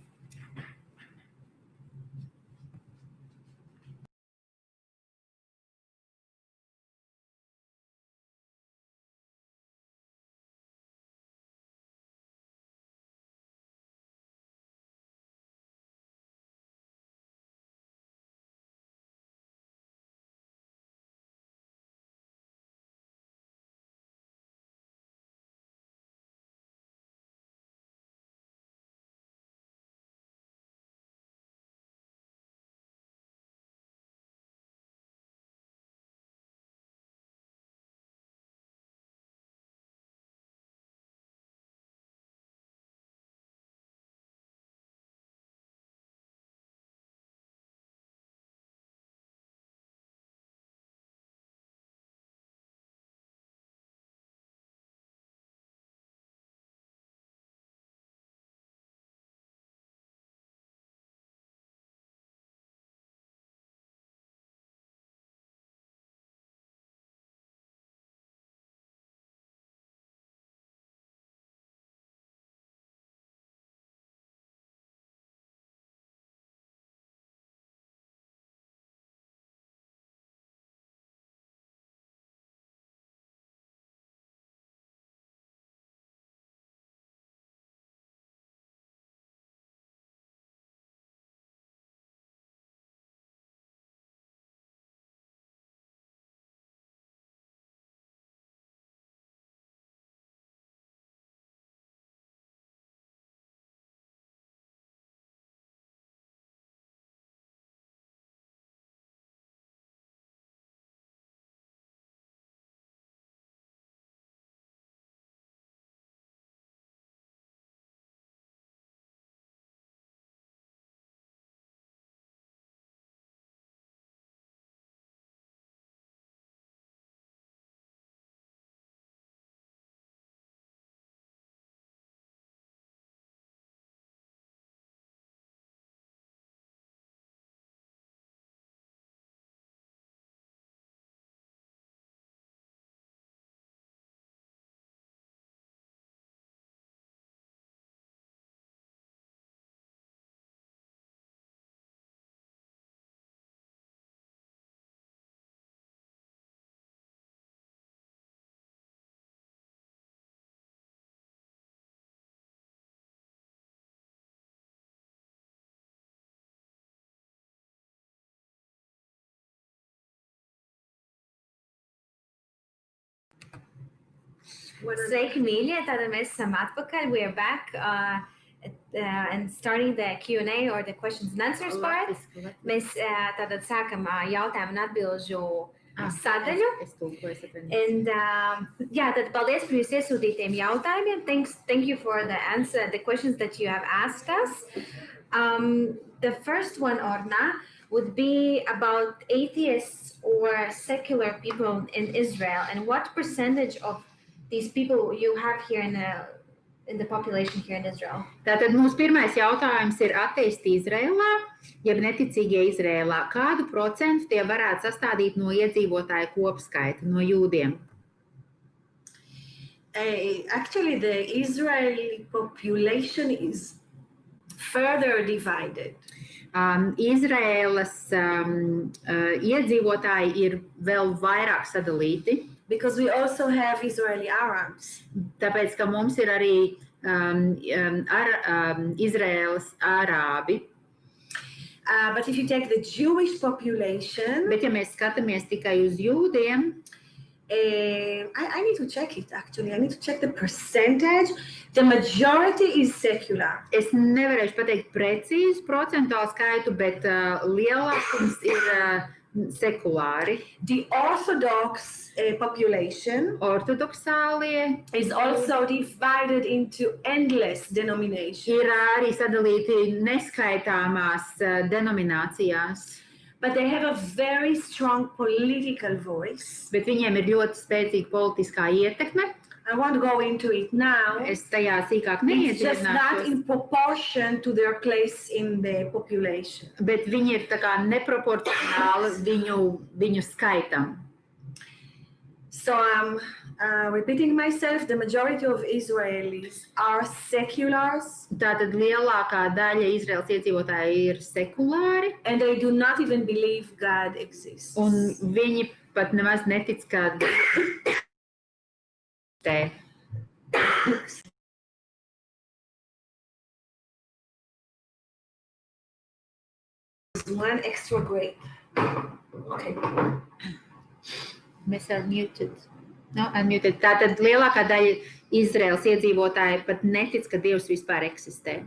Sveiki, mīļie! Tātad mēs esam atpakaļ. We are back and starting the Q&A or the questions and answers part. Mēs tātad sākam jautājumu un atbilžu sadaļu. And tad paldies par jūsu iesūtītiem jautājumiem. Thank you for the questions that you have asked us. The first one, Orna, would be about atheists or secular people in Israel, and what percentage of these people you have here in the population here in Israel? Tātad mūsu pirmais jautājums ir ateisti Izrēlā, jeb neticīgie Izrēlā. Kādu procentu tie varētu sastādīt no iedzīvotāju kopskaita, no jūdiem? Actually, the Israeli population is further divided. Izraēlas iedzīvotāji ir vēl vairāk sadalīti. Because we also have Israeli Arabs. Tāpēc, ka mums ir arī Izraēlas ārābi. But if you take the Jewish population, Bet, ja mēs skatāmies tikai uz jūdiem, I need to check it actually. I need to check the percentage. The majority is secular. Es nevarēšu pateikt precīzu procentuālu skaitu, bet lielākums ir sekulāri. The Orthodox population Ortodoksālie is also divided into endless denominations. Ir arī sadalīti neskaitāmās denominācijās. But they have a very strong political voice. Bet viņiem ir ļoti spēcīga politiskā ietekme. I won't go into it now. Es tajā sīkāk It's just not neiedziļināšos, in proportion to their place in the population. bet viņi ir tā kā neproporcionāli viņu skaitam. So I'm repeating myself, the majority of Israelis are seculars Tātad lielākā daļa Izraels iedzīvotāji ir sekulāri, and they do not even believe God exists. un viņi pat nemaz netic, ka te. One extra grape. Okay. Mēs are muted. No, unmuted. Tātad lielākā daļa Izraels iedzīvotāji pat netic, ka Dievs vispār eksistē.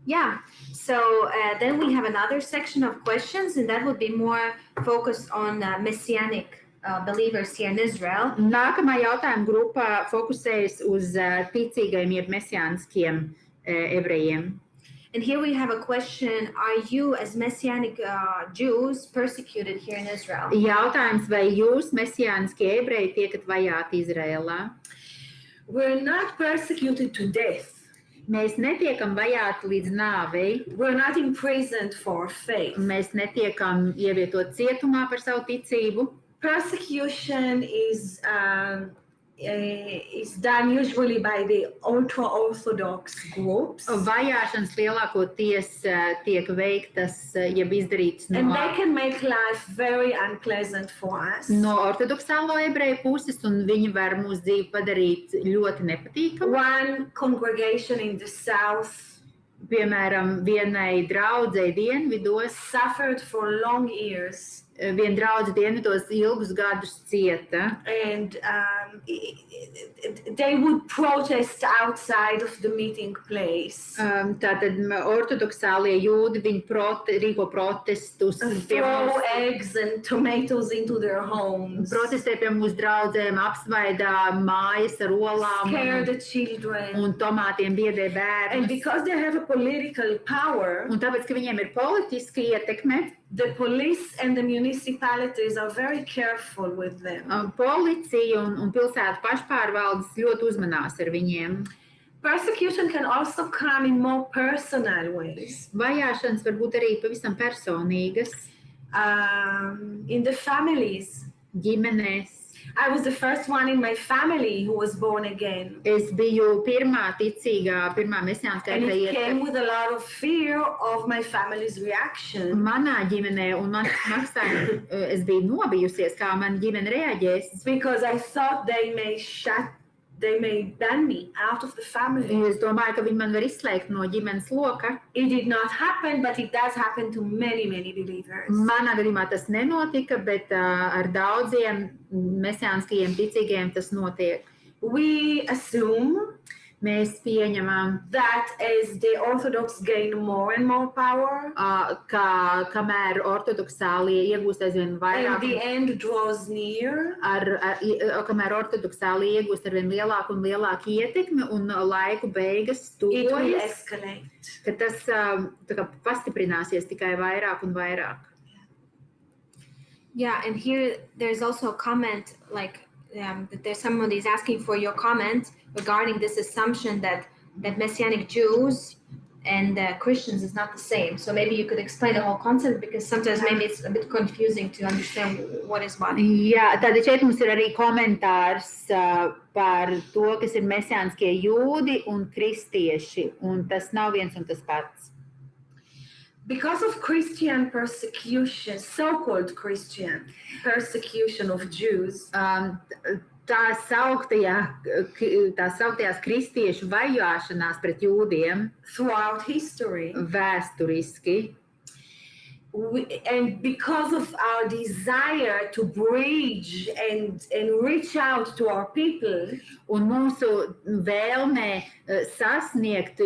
Yeah, so then we have another section of questions, and that would be more focused on messianic believers here in Israel. Nākamā jautājuma grupā fokusējas uz ticīgajiem jeb mesiāniskiem ebrejiem. And here we have a question, are you as messianic Jews persecuted here in Israel? Jautājums, vai jūs mesiāniskie ebreji tiekat vajāti Izrēlā? We're not persecuted to death. Mēs netiekam vajāti līdz nāvei, We're not imprisoned for faith. mēs netiekam ievietot cietumā par savu ticību. Persecution is done usually by the ultra-Orthodox groups. Vajāšanas lielākoties tiek veiktas, jeb izdarītas And they can make life very unpleasant for us. no ortodoksālo ebreju puses, un viņi var mūsu dzīvi padarīt ļoti nepatīkamu. One congregation in the south Piemēram, vienai draudzei dienvidos, suffered for long years. viena draudze dienvidos ilgus gadus cieta, And they would protest outside of the meeting place. tātad ortodoksālie jūdi, viņi rīko protestus, pie Throw mums, eggs and tomatoes into their homes. protestē pie mūsu draudzēm, apsvaidā mājas ar olām Scare the children. un tomātiem biedē And bērnus. because they have a political power, Un tāpēc, ka viņiem ir politiska ietekme, the police and the municipalities are very careful with them. policija un pilsētu pašpārvaldes ļoti uzmanās ar viņiem. Persecution can also come in more personal ways. Vajāšanas var būt arī pavisam personīgas, In the families. ģimenēs. I was the first one in my family who was born again. Es biju pirmā mesiāniskā And it ebreja came with a lot of fear of my family's reaction. manā ģimenē, un man maksājumi, es biju nobijusies, kā mana ģimene reaģēs. Because I thought they may ban me out of the family. Es domāju, ka viņi man var izslēgt no ģimenes loka. It did not happen, but it does happen to many, many believers. Manā gadījumā tas nenotika, bet ar daudziem mesiāniskajiem ticīgajiem tas notiek. We assume Mēs pieņemam, that as the Orthodox gain more and more power, ka kamēr ortodoksālie iegūst aizvien and vairāk, the end draws near, kamēr ortodoksālie iegūst arvien lielāku un lielāku ietekmi un laiku beigas it will tuvojas, escalate. ka tas tā kā pastiprināsies tikai vairāk un vairāk. Yeah, and here there's also a comment like that there's somebody's asking for your comment regarding this assumption that Messianic Jews and Christians is not the same. So maybe you could explain the whole concept, because sometimes maybe it's a bit confusing to understand what is what. Jā, tad šeit mums ir arī komentārs par to, kas ir mesiāniskie jūdi un kristieši, un tas nav viens un tas pats. Because of Christian persecution, so-called Christian persecution of Jews, Tās sauktajās kristiešu vajāšanās pret jūdiem throughout history, vēsturiski, and because of our desire to bridge and reach out to our people, un mūsu vēlme sasniegt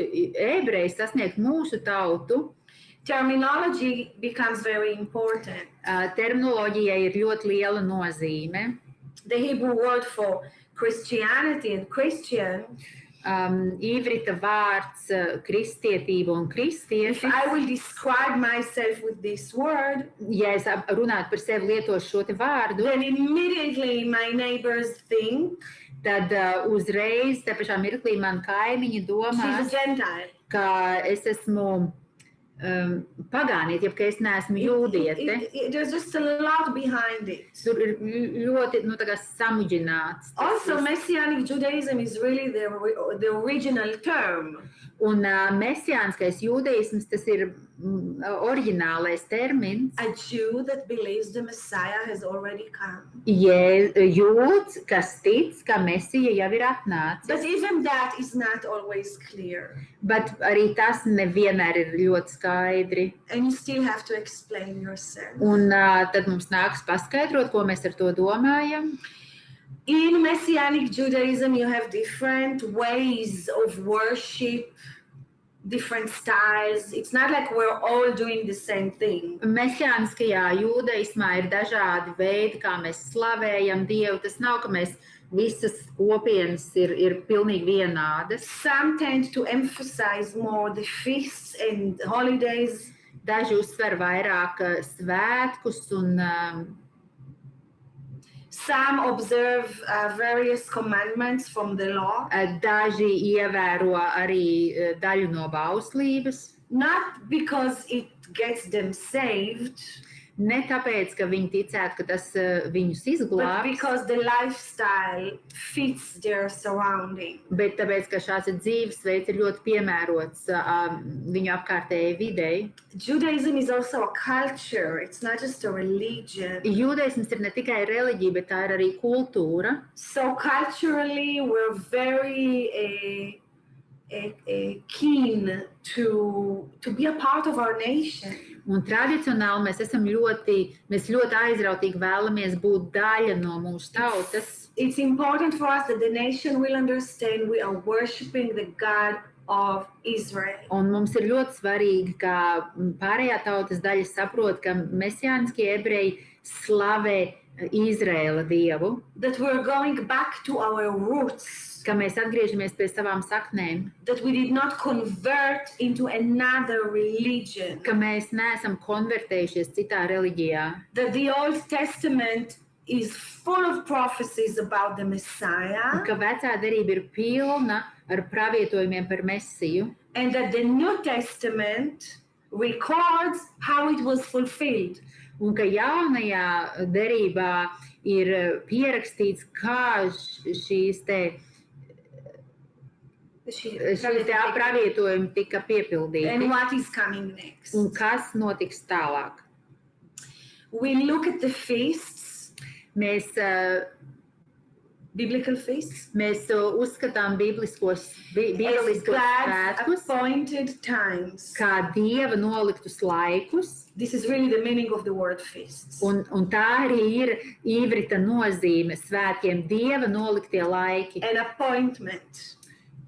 mūsu tautu, terminology becomes very important. Terminoloģijai ir ļoti liela nozīme. The Hebrew word for Christianity and Christian Īvrita vārds kristietība un if kristieši. I will describe myself with this word, Ja es runātu par sevi lietošu šo te vārdu, then immediately my neighbors think tad uzreiz, te pašā mirklī, man kaimiņi domā, she's a Gentile. ka es esmu pagānieti, ja ka es neesmu jūdiete. There's just a lot behind it. Tur ir ļoti, tā kā samuģināts. Also, Messianic Judaism is really the original term. Un mesijāniskais jūdeisms, tas ir oriģinālais termins. A Jew that believes the Messiah has already come. Jūds, kas tic, ka Mesija jau ir atnācis. But even that is not always clear. Bet arī tas nevienmēr ir ļoti skaidri. And you still have to explain yourself. Un tad mums nāks paskaidrot, ko mēs ar to domājam. In Messianic Judaism, you have different ways of worship, different styles. It's not like we're all doing the same thing. Mesijāniskajā jūdaismā ir dažādi veidi, kā mēs slavējam Dievu. Tas nav, ka mēs visas kopienas ir pilnīgi vienādas. Some tend to emphasize more the feasts and holidays. Daži uzsver vairāk svētkus un some observe various commandments from the law. Daži ievēro arī daļu no bauslības. Not because it gets them saved, Ne tāpēc, ka viņi ticētu, ka tas viņus but izglābs, because the lifestyle fits their surrounding. bet tāpēc, ka šāds dzīvesveids ir ļoti piemērots viņu apkārtējai videi. Judaism is also a culture. It's not just a religion. Jūdaisms ir ne tikai reliģija, bet tā ir arī kultūra. So culturally, we're very keen to be a part of our nation. Un tradicionāli mēs ļoti aizrautīgi vēlamies būt daļa no mūsu tautas. It's important for us that the nation will understand we are worshiping the God of Israel. Un mums ir ļoti svarīgi, ka pārējā tautas daļa saprot, ka mesijāniskie ebreji slavē Izraēla Dievu, That we're going back to our roots. ka mēs atgriežamies pie savām saknēm, That we did not convert into another religion. ka mēs neesam konvertējušies citā reliģijā, That the Old Testament is full of prophecies about the Messiah. ka vecā derība ir pilna ar pravietojumiem par Mesiju, And that the New Testament records how it was fulfilled. un ka jaunajā derībā ir pierakstīts, kā šīs te pravietojumi tika And piepildīti what is coming next. un kas notiks tālāk. We look at the feasts, Mēs biblical feasts, uzskatām bībeliskos as God's svētkus appointed times. kā Dieva noliktus laikus, This is really the meaning of the word feasts. un tā arī ir īvrita nozīme svētkiem, Dieva noliktie laiki. An appointment.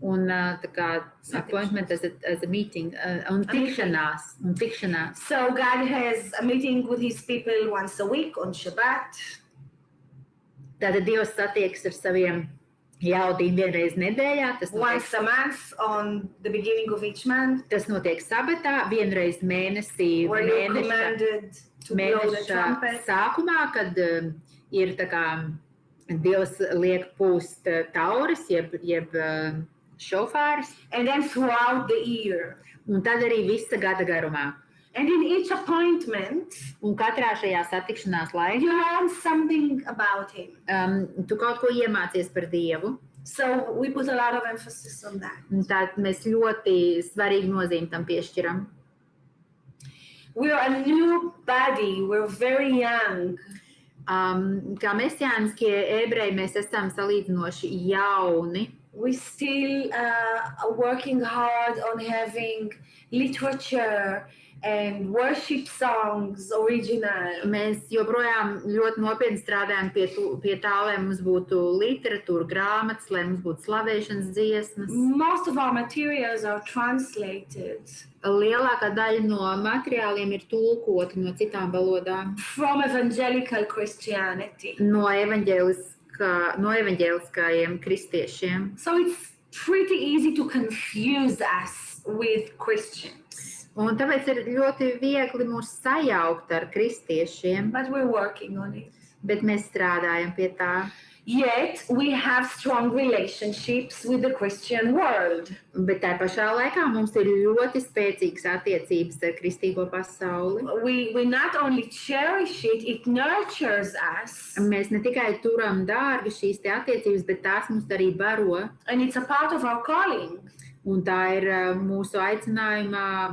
Un tā kā appointment as a meeting, un tikšanās. So God has a meeting with his people once a week on Shabbat. Tātad Dievs satiekas ar saviem ļaudīm vienreiz nedēļā, Once a month on the beginning of each month. tas notiek sabatā, vienreiz mēnesī, Where you're commanded to blow the mēneša trumpet. sākumā, kad ir tā kā Dievs liek pūst tauris, jeb šofāris, And then throughout the year. un tad arī visa gada garumā. And in each appointment, Un katrā šajā satikšanās laikā you learn something about him. Tu kaut ko iemācies par Dievu. So we put a lot of emphasis on that. Un tā mēs ļoti svarīgu nozīmi tam piešķiram. We're a new body. We're very young. Kā mesijāniskie ebreji mēs esam salīdzinoši jauni. We still are working hard on having literature and worship songs original. Mēs joprojām ļoti nopietni strādājam pie tā, lai mums būtu literatūra, grāmatas, lai mums būtu slavēšanas dziesmas. Most of our materials are translated Lielākā daļa no materiāliem ir tulkoti no citām valodām. from evangelical Christianity. No evaņģēliskajiem kristiešiem. So it's pretty easy to confuse us with Christians. Un tāpēc ir ļoti viegli mūs sajaukt ar kristiešiem, But we're working on it. bet mēs strādājam pie tā. Yet we have strong relationships with the Christian world. Bet tā pašā laikā mums ir ļoti spēcīgas attiecības ar kristīgo pasauli. We not only cherish it, it nurtures us. Mēs ne tikai turam dārgi šīs te attiecības, bet tās mums arī baro. And it's a part of our calling. Un tā ir mūsu aicinājuma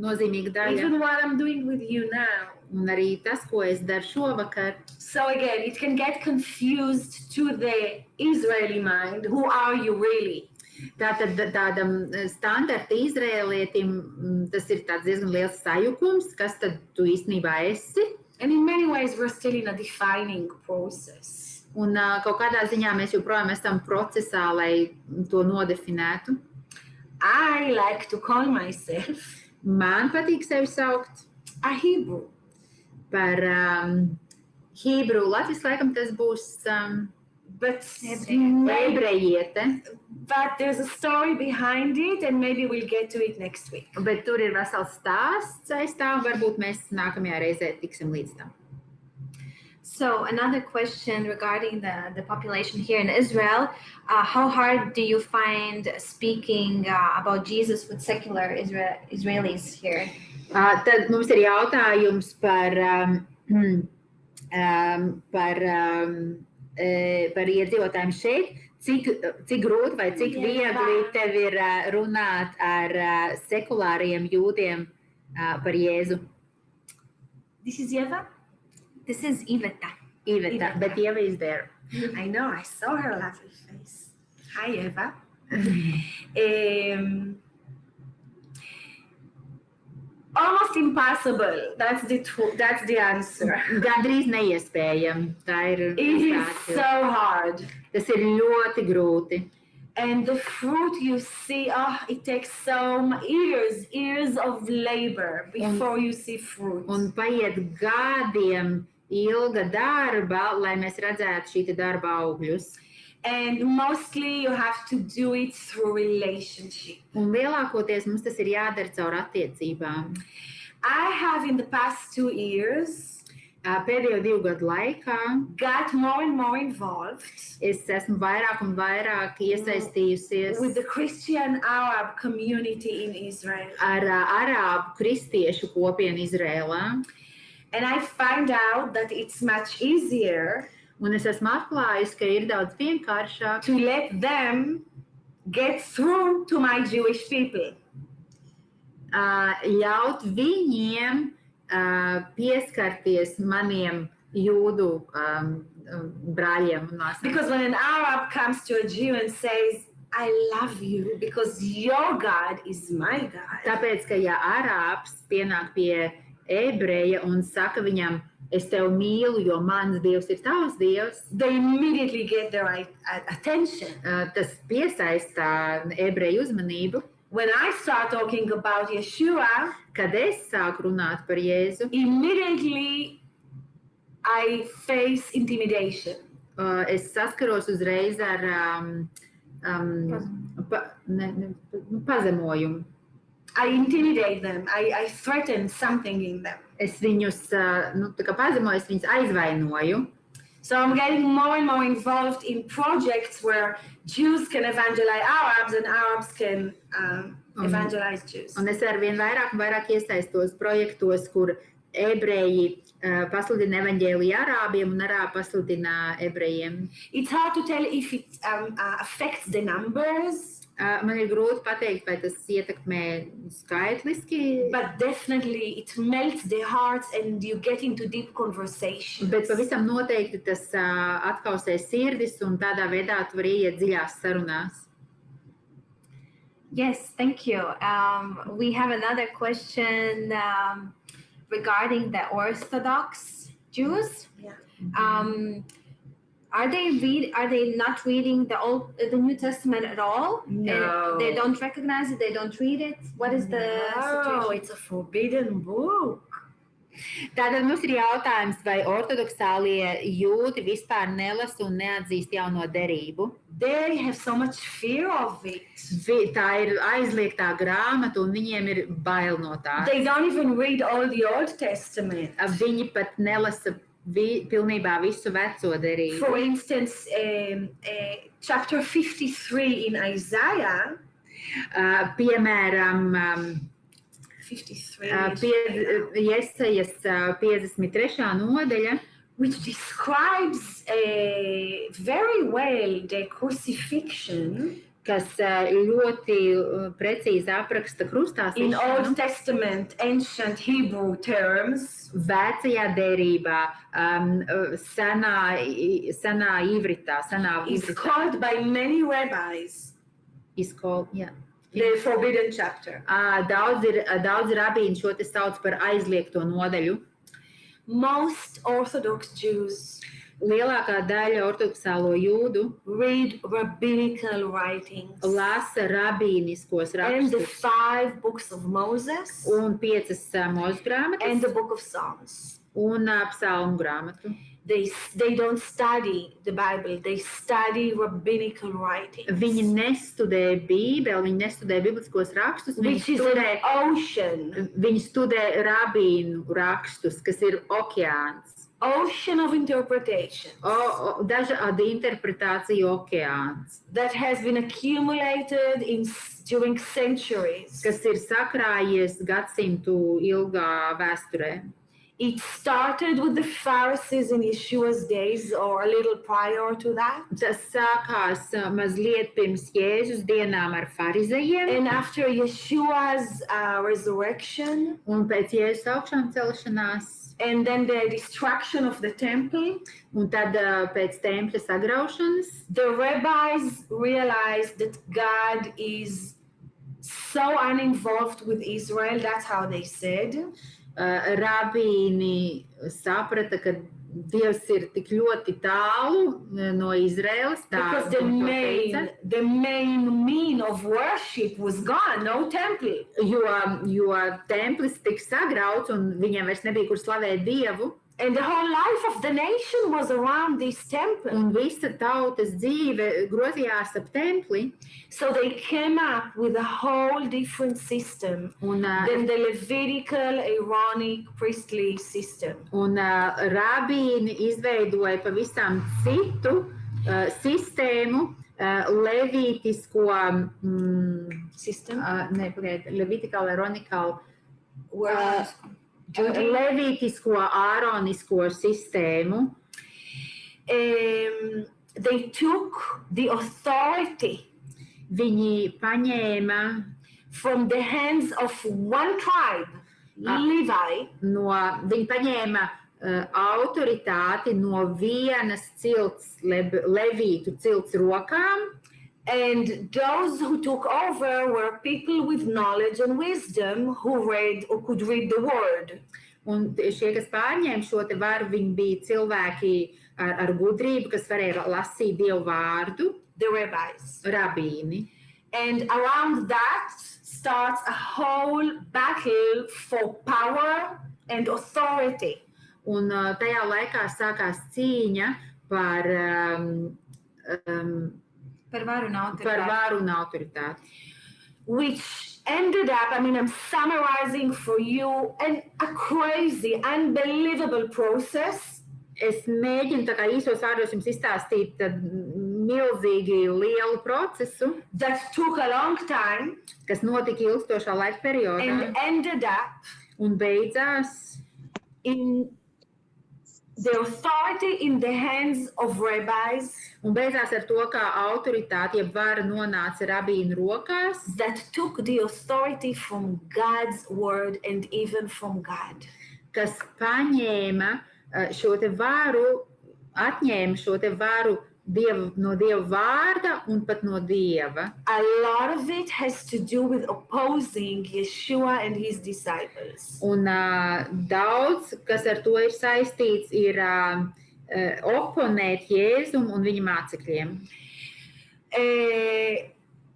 nozīmīga daļa. Even what I'm doing with you now. Un arī tas, ko es daru šovakar. So again, it can get confused to the Israeli mind. Who are you really? Tātad tādam standarta izrēlietim tas ir tāds diezgan liels sajukums, kas tad tu īstenībā esi. And in many ways, we're still in a defining process. Un kaut kādā ziņā mēs joprojām esam procesā, lai to nodefinētu. I like to call myself Man patīk sevi saukt a Hebrew. par Hībru. Latviski laikam tas būs But ebrejiete, but there's a story behind it, and maybe we'll get to it next week. bet tur ir vesels stāsts aiz tā, un varbūt mēs nākamajā reizē tiksim līdz tam. So another question regarding the population here in Israel, how hard do you find speaking about Jesus with secular Israelis here? Tad mums ir jautājums par iedzīvotājiem šeit. Cik grūti vai cik viegli tev ir runāt ar sekulāriem jūdiem par Jēzu? This is Eva? This is Iveta. Iveta, but Eva is there. I know, I saw her lovely face. Hi, Eva. Almost impossible. That's the answer. Gandrīz neiespējami. Tā ir It is so hard. Tas ir ļoti grūti. And the fruit you see, it takes years of labor before you see fruit. Un paiet gadiem ilga darba, lai mēs redzētu šī darba augļus. And mostly you have to do it through relationship. Un lielākoties mums tas ir jādara caur attiecībām. I have in the past 2 years Pēdējo 2 gadu laikā got more and more involved es esmu vairāk un vairāk iesaistījusies with the Christian Arab community in Israel. ar arābu kristiešu kopienu Izrēlā. And I find out that it's much easier Un es esmu atklājusi, ka ir daudz vienkāršāk to let them get through to my Jewish people. Ļaut viņiem pieskarties maniem jūdu brāļiem un māsām. Because when an Arab comes to a Jew and says, I love you because your God is my God. Tāpēc, ka ja arābs pienāk pie ebreja un saka viņam, es tev mīlu, jo mans Dievs ir tavs Dievs, They immediately get their attention. Tas piesaista ebreju uzmanību. When I start talking about Yeshua, Kad es sāku runāt par Jēzu, immediately I face intimidation. Es saskaros uzreiz ar pazemojumu. I intimidate them. I threaten something in them. Es viņus tā kā pazemoju, es viņus aizvainoju. So I'm getting more and more involved in projects where Jews can evangelize Arabs and Arabs can evangelize Jews. Un es arvien vairāk un vairāk iesaistos projektos, kur ebreji pasludina evaņģēliju arābiem un arābi pasludina ebrejiem. It's hard to tell if it affects the numbers. Man ir grūti pateikt, vai tas ietekmē skaitliski, But definitely it melts the hearts and you get into deep conversations. bet pavisam noteikti tas atkausē sirdis un tādā veidā tu vari ieiet dziļās sarunās. Yes, thank you. We have another question regarding the Orthodox Jews. Yeah. Are they not reading the New Testament at all? No. They don't recognize it. They don't read it. What is the No, situation? it's a forbidden book. Tātad mums ir jautājums, vai ortodoksālie jūdi vispār nelasa un neatzīst jauno derību? They have so much fear of it. Tā ir aizliegtā grāmata un viņiem ir bail no tā. They don't even read all the Old Testament. Viņi pat nelasa pilnībā visu veco derību. For instance, chapter 53 in Isaiah, piemēram, 53, Jesajas 53. nodaļa, which describes very well the crucifixion kas ļoti precīzi apraksta krustā in Old sišanu. Testament, ancient Hebrew terms. Vecajā derībā, senā ivritā, It's called by many rabbis the forbidden chapter. Daudz rabīni šo te sauc par aizliegto nodaļu. Most Orthodox Jews Lielākā daļa ortodoksālo jūdu read rabbinical writings lasa rabīniskos and the rakstus 5 books of Moses un 5 mūsu and grāmatas the book of Psalms. un psalmu grāmatu. They don't study the Bible, they study rabbinical writings, Viņi nestudē Bībeli, viņi nestudē bibliskos rakstus, which is an ocean viņi studē rabīnu rakstus, kas ir okeāns. of interpretation Dažādi interpretāciju okeāns, that has been accumulated during centuries. kas ir sakrājies gadsimtu ilgā vēsturē. It started with the Pharisees in Yeshua's days or a little prior to that. Tas sākās mazliet pirms Jēzus dienām ar farizejiem, And after Yeshua's resurrection, un pēc Jēzus augšām celšanās, and then the destruction of the temple, un tad pēc tempļa sagraušanas, the rabbis realized that God is so uninvolved with Israel. That's how they said. Rabīni saprata, ka Dievs ir tik ļoti tālu no Izraēlas, Because the main mean of worship was gone, no temple. jo templis tika sagrauts un viņiem vairs nebija, kur slavēt Dievu. And the whole life of the nation was around this temple. Un visa tautas dzīve grozījās ap templi. So they came up with a whole different system Un, than the Levitical, Aaronic, priestly system. un rabīni izveidoja pavisam citu sistēmu, levītisko, System? Levitical, Aaronical, Judy? levītisko, āronisko sistēmu. They took the authority Viņi paņēma from the hands of one tribe, Levi, viņi paņēma autoritāti no vienas cilts, levītu cilts rokām, and those who took over were people with knowledge and wisdom who could read the word. un šie, kas pārņēma šo te varu, viņi bija cilvēki ar gudrību, kas varēja lasīt Dievu vārdu, The rabbis. rabīni. And around that starts a whole battle for power and authority. Un tajā laikā sākās cīņa par varu un autoritāti. Which ended up, I'm summarizing for you, a crazy, unbelievable process. Es mēģinu tā kā īsos vārdos jums izstāstīt milzīgi lielu procesu, That took a long time kas notika ilgstošā laika periodā and ended up un beidzās in the authority in the hands of rabbis ar to, kā autoritāte, jeb vara nonāca rabīnu rokās, that took the authority from God's word and even from God. kas paņēma šo te varu, atņēma šo te varu no Dieva vārda un pat no Dieva. A lot of it has to do with opposing Yeshua and his disciples. Un daudz, kas ar to ir saistīts, ir oponēt Jēzum un viņa mācekļiem.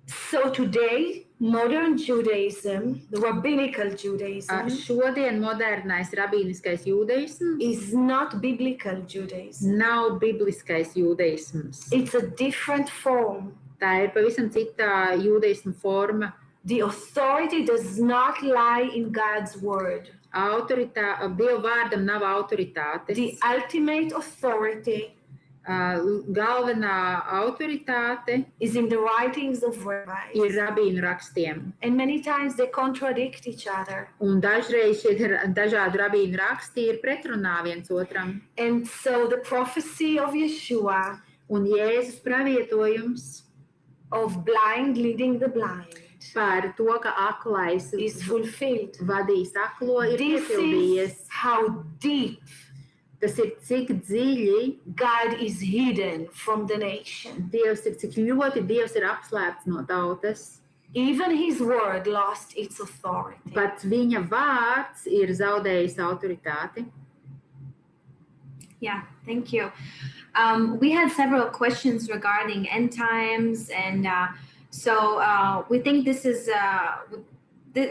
So today, Modern Judaism, the rabbinical Judaism, Šodien modernais rabīniskais jūdeisms is not biblical Judaism. nav bibliskais jūdeisms. It's a different form. Tā ir pavisam cita jūdeisma forma. The authority does not lie in God's word. Dieva vārdam nav autoritātes. The ultimate authority Galvenā autoritāte is in the writings of rabbis. ir rabīnu rakstiem. And many times they contradict each other. Un dažreiz šie dažādu rabīnu raksti ir pretrunā viens otram. And so the prophecy of Yeshua Un Jēzus pravietojums of blind leading the blind par to, ka aklais is fulfilled. vadīs aklo, ir This piepildījies. is how deep Tas ir cik dziļi God is hidden from the nation. Dievs ir, cik ļoti Dievs ir apslēpts no tautas. Even his word lost its authority. Pat viņa vārds ir zaudējis autoritāti. Yeah, thank you. We had several questions regarding end times, and so we think this is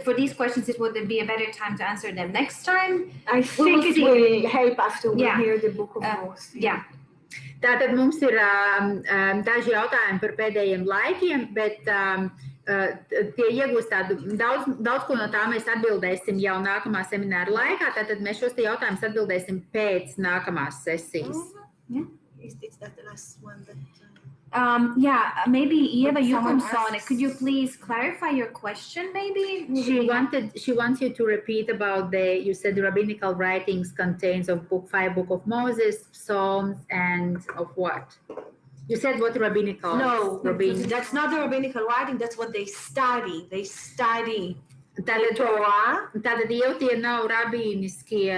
for these questions, it would be a better time to answer them next time. I think it will help after we hear the book of Moses. Yeah. Tātad mums ir daži jautājumi par pēdējiem laikiem, bet tie iegūst tādu daudz ko no tā mēs atbildēsim jau nākamā semināra laikā. Tātad mēs šos jautājumus atbildēsim pēc nākamās sesijas. Yeah. Is that the last one that... maybe Eva, you can on it. Could you please clarify your question, maybe? She wants you to repeat about you said the rabbinical writings contains of book of Moses, Psalms, and of what? You said what rabbinical? No, that's not the rabbinical writing. That's what they study. They study the Torah. Tātad jau tie nav rabīniskie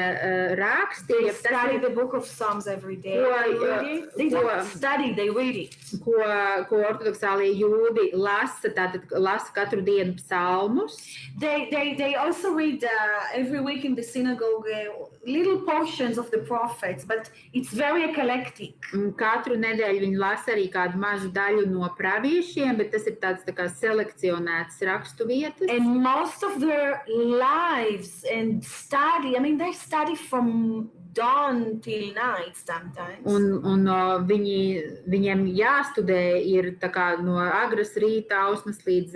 raksti. They study the book of Psalms every day. They don't study, they read it. Ko ortodoksālie jūdi lasa, tātad lasa katru dienu psalmus. They also read every week in the synagogue little portions of the prophets, but it's very eclectic. Katru nedēļu viņi lasa arī kādu mazu daļu no praviešiem, bet tas ir tāds tā kā selekcionēts rakstu vietas. And most of their lives and study, I mean, they study from dawn till night sometimes. Un viņiem jāstudē ir tā kā no agras rīta ausmas līdz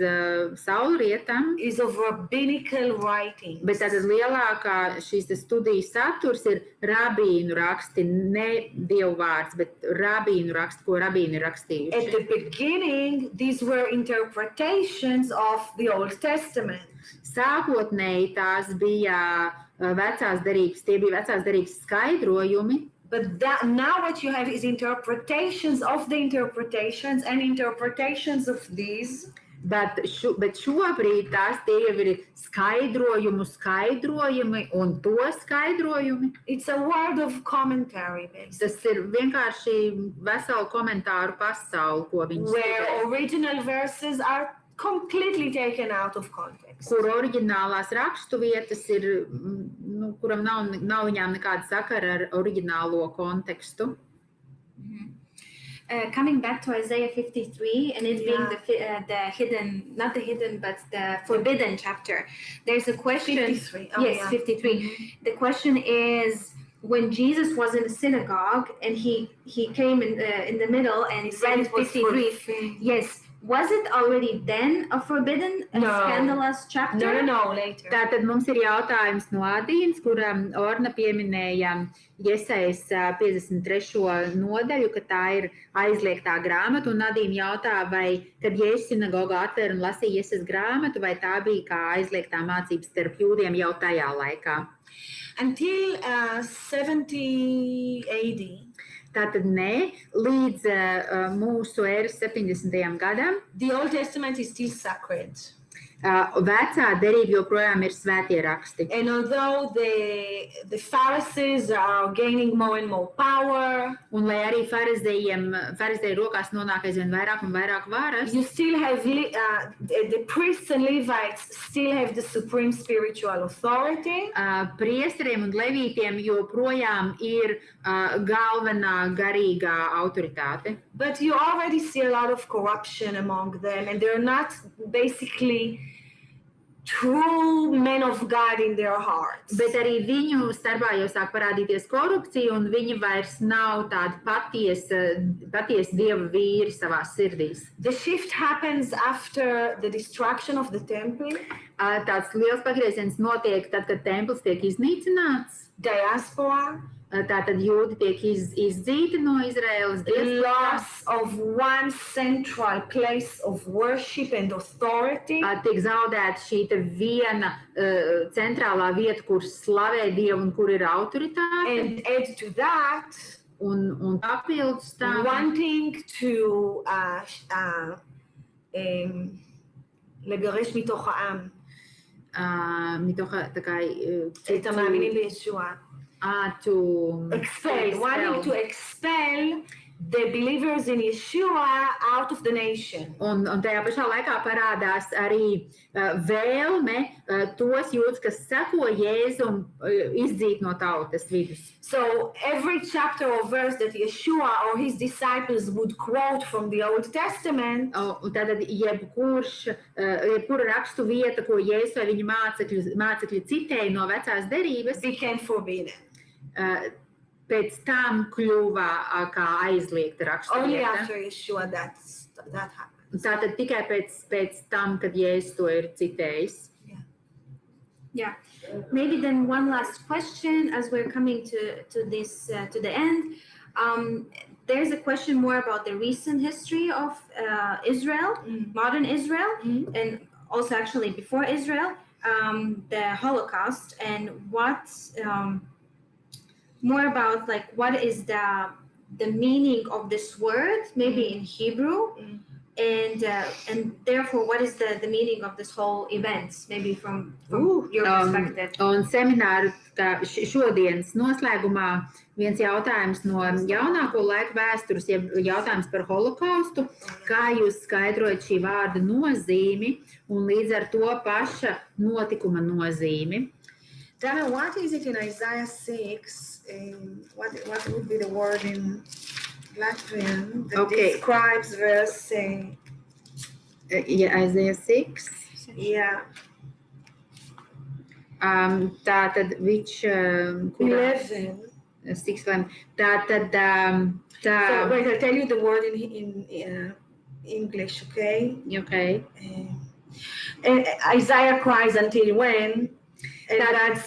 saulrietam. Is of rabbinical writing. Bet tātad lielākā šīs studijas saturs ir rabīnu raksti, ne Dievu vārds, bet rabīnu raksti, ko rabīni ir rakstījuši. At the beginning, these were interpretations of the Old Testament. Sākotnēji tās bija vecās derības skaidrojumi. But now what you have is interpretations of the interpretations and interpretations of these. Bet šobrīd tās tie jau ir skaidrojumi un to skaidrojumi. It's a word of commentary, basically. Tas ir vienkārši veselu komentāru pasauli, ko viņi studē. Where original verses are completely taken out of context. Kur oriģinālās rakstu vietas ir, kuram nav viņām nekāda sakara ar oriģinālo kontekstu. Coming back to Isaiah 53 and it being the hidden, not the hidden, but the forbidden chapter. There's a question. 53. Oh, yes, 53. Mm-hmm. The question is, when Jesus was in the synagogue and he came in the middle and he read 53. Yes. Was it already then a forbidden, scandalous chapter? No, later. Tātad mums ir jautājums no Adīnas, kuram Orna pieminēja Jesajas 53. nodaļu, ka tā ir aizliegtā grāmata, un Adīna jautā, vai, kad Jēzus sinagogā atvēra un lasīja Jesajas grāmatu, vai tā bija kā aizliegtā mācības starp jūdiem jau tajā laikā? Until 70 AD. Tātad ne, līdz mūsu ēras 70. gadam. The Old Testament is still sacred. Vecā derība joprojām ir svētie raksti. And although the Pharisees are gaining more and more power, un lai arī farizēju rokās nonāk aizvien vairāk un vairāk varas, you still have the priests and Levites still have the supreme spiritual authority. Priesteriem un levītiem joprojām ir galvenā garīgā autoritāte. But you already see a lot of corruption among them, and they're not basically true men of God in their hearts. Bet arī viņu starpā jau sāk parādīties korupcija, un viņi vairs nav tādi patiesi Dieva vīri savās sirdīs. The shift happens after the destruction of the temple. Tāds liels pagrieziens notiek tad, kad templis tiek iznīcināts. Diaspora. Tātad jūdi tiek izdzīti no Izraēlas. Loss of one central place of worship and authority. Tiek zaudēta šī viena centrālā vieta, kur slavē Dievu un kur ir autoritāte. And add to that, un papildus tam, wanting to לגרש מתוך העם. מתוך, את המאמינים בישוע. To expel, wanting to expel the believers in Yeshua out of the nation. Un tajā pašā laikā parādās arī vēlme tos jūdus, kas seko Jēzum, izdzīt no tautas vidus. So every chapter or verse that Yeshua or his disciples would quote from the Old Testament, tātad jebkura rakstu vieta, ko Jēzus vai viņa mācekļi citēja no vecās derības, became forbidden. Pēc tam kļuva kā aizliegta raksturvieta. Only after Yeshua that happened. Tātad tikai pēc tam, kad Jēzus to ir citējis. Yeah. Maybe then one last question as we're coming to the end. There's a question more about the recent history of Israel, modern Israel, and also actually before Israel, the Holocaust, and what more about like what is the meaning of this word, maybe in Hebrew, and therefore what is the meaning of this whole event, maybe from your perspective. Un semināru šodienas noslēgumā viens jautājums no jaunāko laiku vēstures, jautājums par holokaustu, kā jūs skaidrojat šī vārda nozīmi un līdz ar to paša notikuma nozīmi. Dana, what is it in Isaiah 6? What would be the word in Latvian that describes verse? Isaiah 6. Yeah. Tātad which 11. 6. Tātad So wait, I'll tell you the word in English, okay? Okay. Isaiah cries until when? Tātad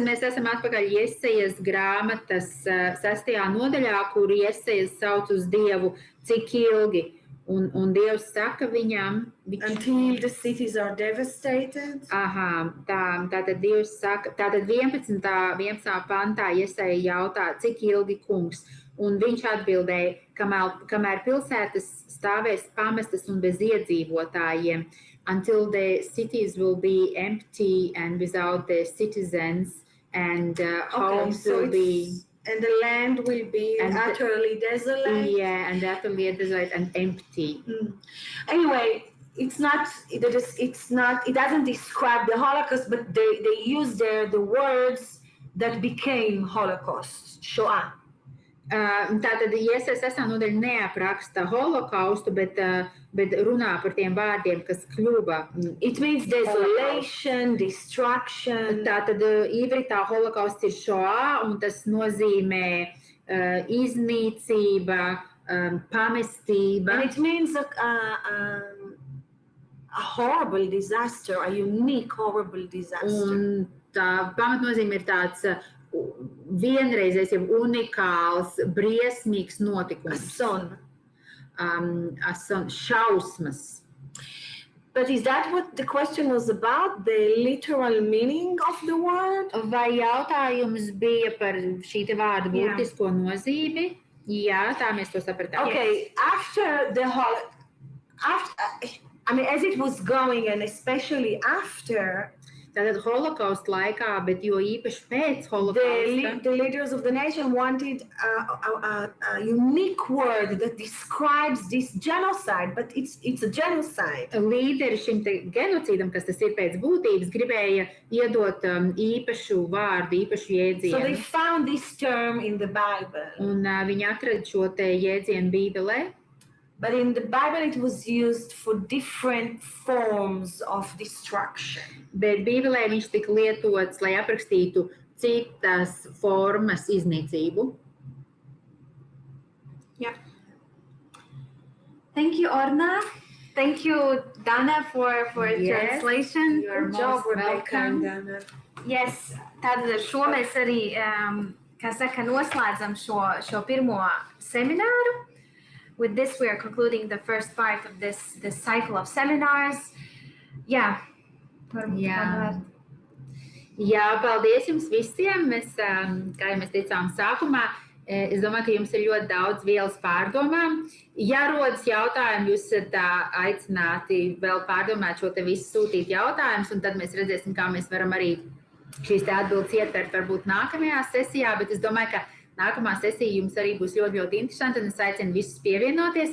mēs esam atpakaļ Jesajas grāmatas 6. nodaļā, kur Jesajas sauc uz Dievu, cik ilgi, un Dievs saka viņam... Until the cities are devastated. Tātad Dievs saka, tātad 11. pantā Jesaja jautā, cik ilgi, kungs, un viņš atbildēja, kamēr pilsētas stāvēs pamestas un bez iedzīvotājiem, until the cities will be empty and without the citizens, and homes will be... And the land will be utterly desolate. Yeah, and utterly desolate and empty. Anyway, it doesn't describe the Holocaust, but they use there the words that became Holocaust, Shoah. Tātad Iesajas 6. nodaļa neapraksta holokaustu, bet runā par tiem vārdiem, kas kļuva. It means desolation, destruction. Tātad ivritā holokausts ir šoā, un tas nozīmē iznīcība, pamestība. And it means a horrible disaster, a unique horrible disaster. Un tā pamatnozīme ir tāds vienreizējs, jau unikāls, briesmīgs notikums. Šausmas. But is that what the question was about? The literal meaning of the word? Vai jautājums bija par šī te vārda burtisko nozīmi? Jā, tā mēs to sapratām. Okay, as it was going, and especially after, tātad holokausta laikā, bet jo īpaši pēc holokausta. The leaders of the nation wanted a unique word that describes this genocide, but it's a genocide. Līderi šim te genocīdam, kas tas ir pēc būtības, gribēja iedot īpašu vārdu, īpašu jēdzienu. So they found this term in the Bible. Un viņi atrada šo te jēdzienu Bībelē. But in the Bible, it was used for different forms of destruction. Bet Bībelē viņš tika lietots, lai aprakstītu citas formas iznīcību. Yeah. Thank you, Orna. Thank you, Dana, for translation. You're Good job, most Rebecca welcome. and Dana. Yes, tātad ar šo mēs arī, kā saka, noslēdzam šo pirmo semināru. With this, we are concluding the first part of this cycle of seminars. Jā. Jā, paldies jums visiem. Mēs, kā jau mēs teicām sākumā, es domāju, ka jums ir ļoti daudz vielas pārdomām. Ja rodas jautājumi, jūs esat aicināti vēl pārdomāt šo te visu sūtīt jautājumus, un tad mēs redzēsim, kā mēs varam arī šīs te atbildes ietvert varbūt nākamajā sesijā, bet es domāju, ka nākamā sesija jums arī būs ļoti, ļoti interesanti, un es aicinu visus pievienoties.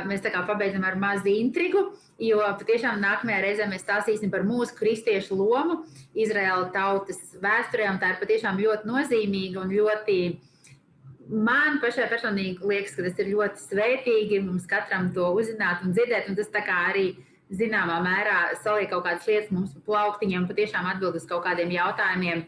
Mēs tā kā pabeidzam ar mazu intrigu, jo patiešām nākamajā reizē mēs stāstīsim par mūsu kristiešu lomu Izraēla tautas vēsturē, un tā ir patiešām ļoti nozīmīga un ļoti, man pašai personīgi liekas, ka tas ir ļoti svētīgi mums katram to uzzināt un dzirdēt, un tas tā kā arī zināmā mērā saliek kaut kādas lietas mums pa plauktiņiem, patiešām atbild uz kaut kādiem jautājumiem,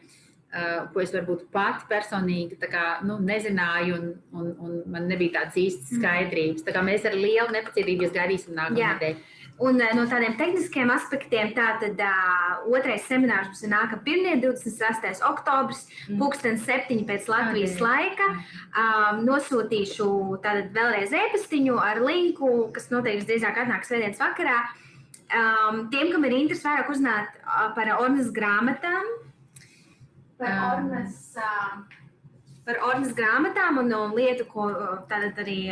ko es varbūt pati personīgi tā kā, nezināju un man nebija tādas īstas skaidrības. Tā kā mēs ar lielu nepacietību gaidīsim nākamā nedēļa. Un no tādiem tehniskiem aspektiem, tātad otrais seminārs mums ir nākamā pirmdien, 26. oktobris, 7:00 pēc Latvijas laika. Nosūtīšu tātad vēlreiz e-pastiņu ar linku, kas noteikti drīzāk atnāks svētdienas vakarā. Tiem, kam ir interesi vairāk uzzināt par Ornas grāmatām, par Ornas grāmatām un lietu, ko tātad arī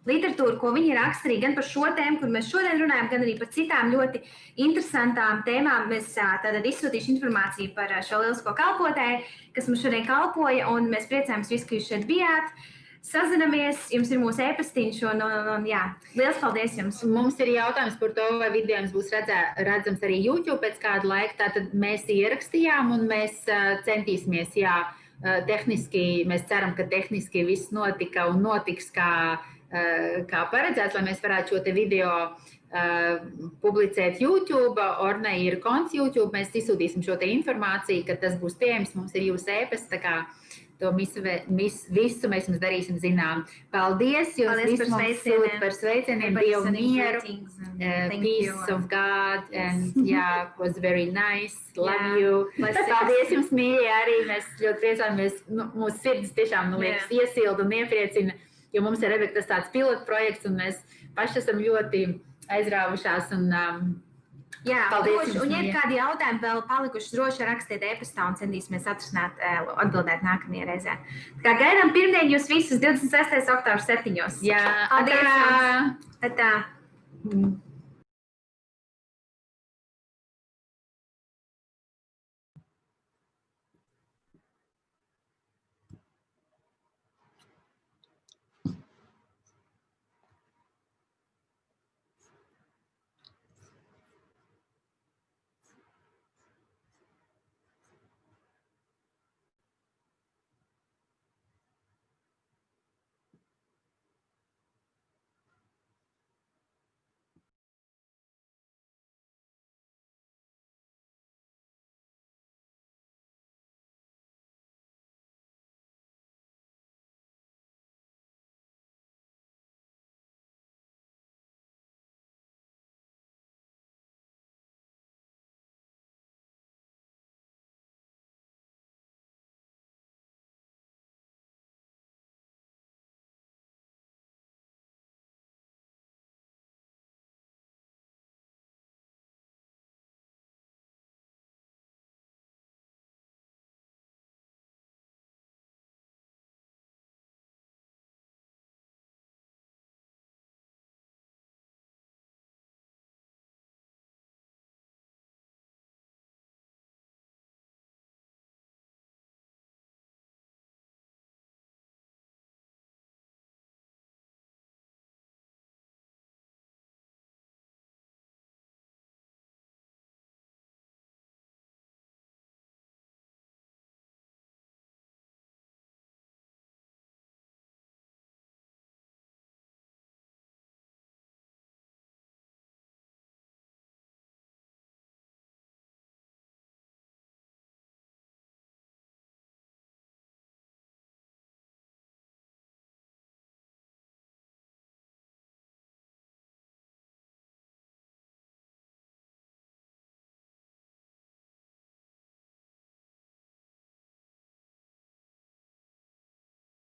literatūru, ko viņi raksta arī gan par šo tēmu, kur mēs šodien runājam, gan arī par citām ļoti interesantām tēmām. Mēs tātad izsūtīšu informāciju par šo lielisko kalpotāju, kas mums šodien kalpoja, un mēs priecājamies visi, ka jūs šeit bijāt. Sazinamies, jums ir mūsu e-pastiņš, un jā, liels paldies jums. Mums ir jautājums par to, vai video jums būs redzams arī YouTube pēc kāda laika. Tātad mēs ierakstījām, un mēs centīsimies, tehniski, mēs ceram, ka tehniski viss notika un notiks kā paredzēts, lai mēs varētu šo te video publicēt YouTube. Ornai ir konts YouTube, mēs izsūtīsim šo te informāciju, kad tas būs pieejams, mums ir jūsu e-pasts, tā kā to visu mēs jums darīsim zinām. Paldies, jūs visi mums sūt par sveicieniem, Dievu mieru, peace of God, and it was very nice, love you. Paldies jums, mīļie, arī mēs ļoti priecājamies, mūsu sirdis tiešām, liekas, iesilda un iepriecina, jo mums ir Rebeka tas tāds pilotprojekts, un mēs paši esam ļoti aizrāvušās, un jā, paldies jums, un ja ir kādi jautājumi vēl palikuši, droši rakstiet e-pastā un centīsimies atrisināt, atbildēt nākamajā reizē. Tā kā gaidām pirmdien jūs visus 26. oktobrs 7:00. Jā, paldies jums. Tā.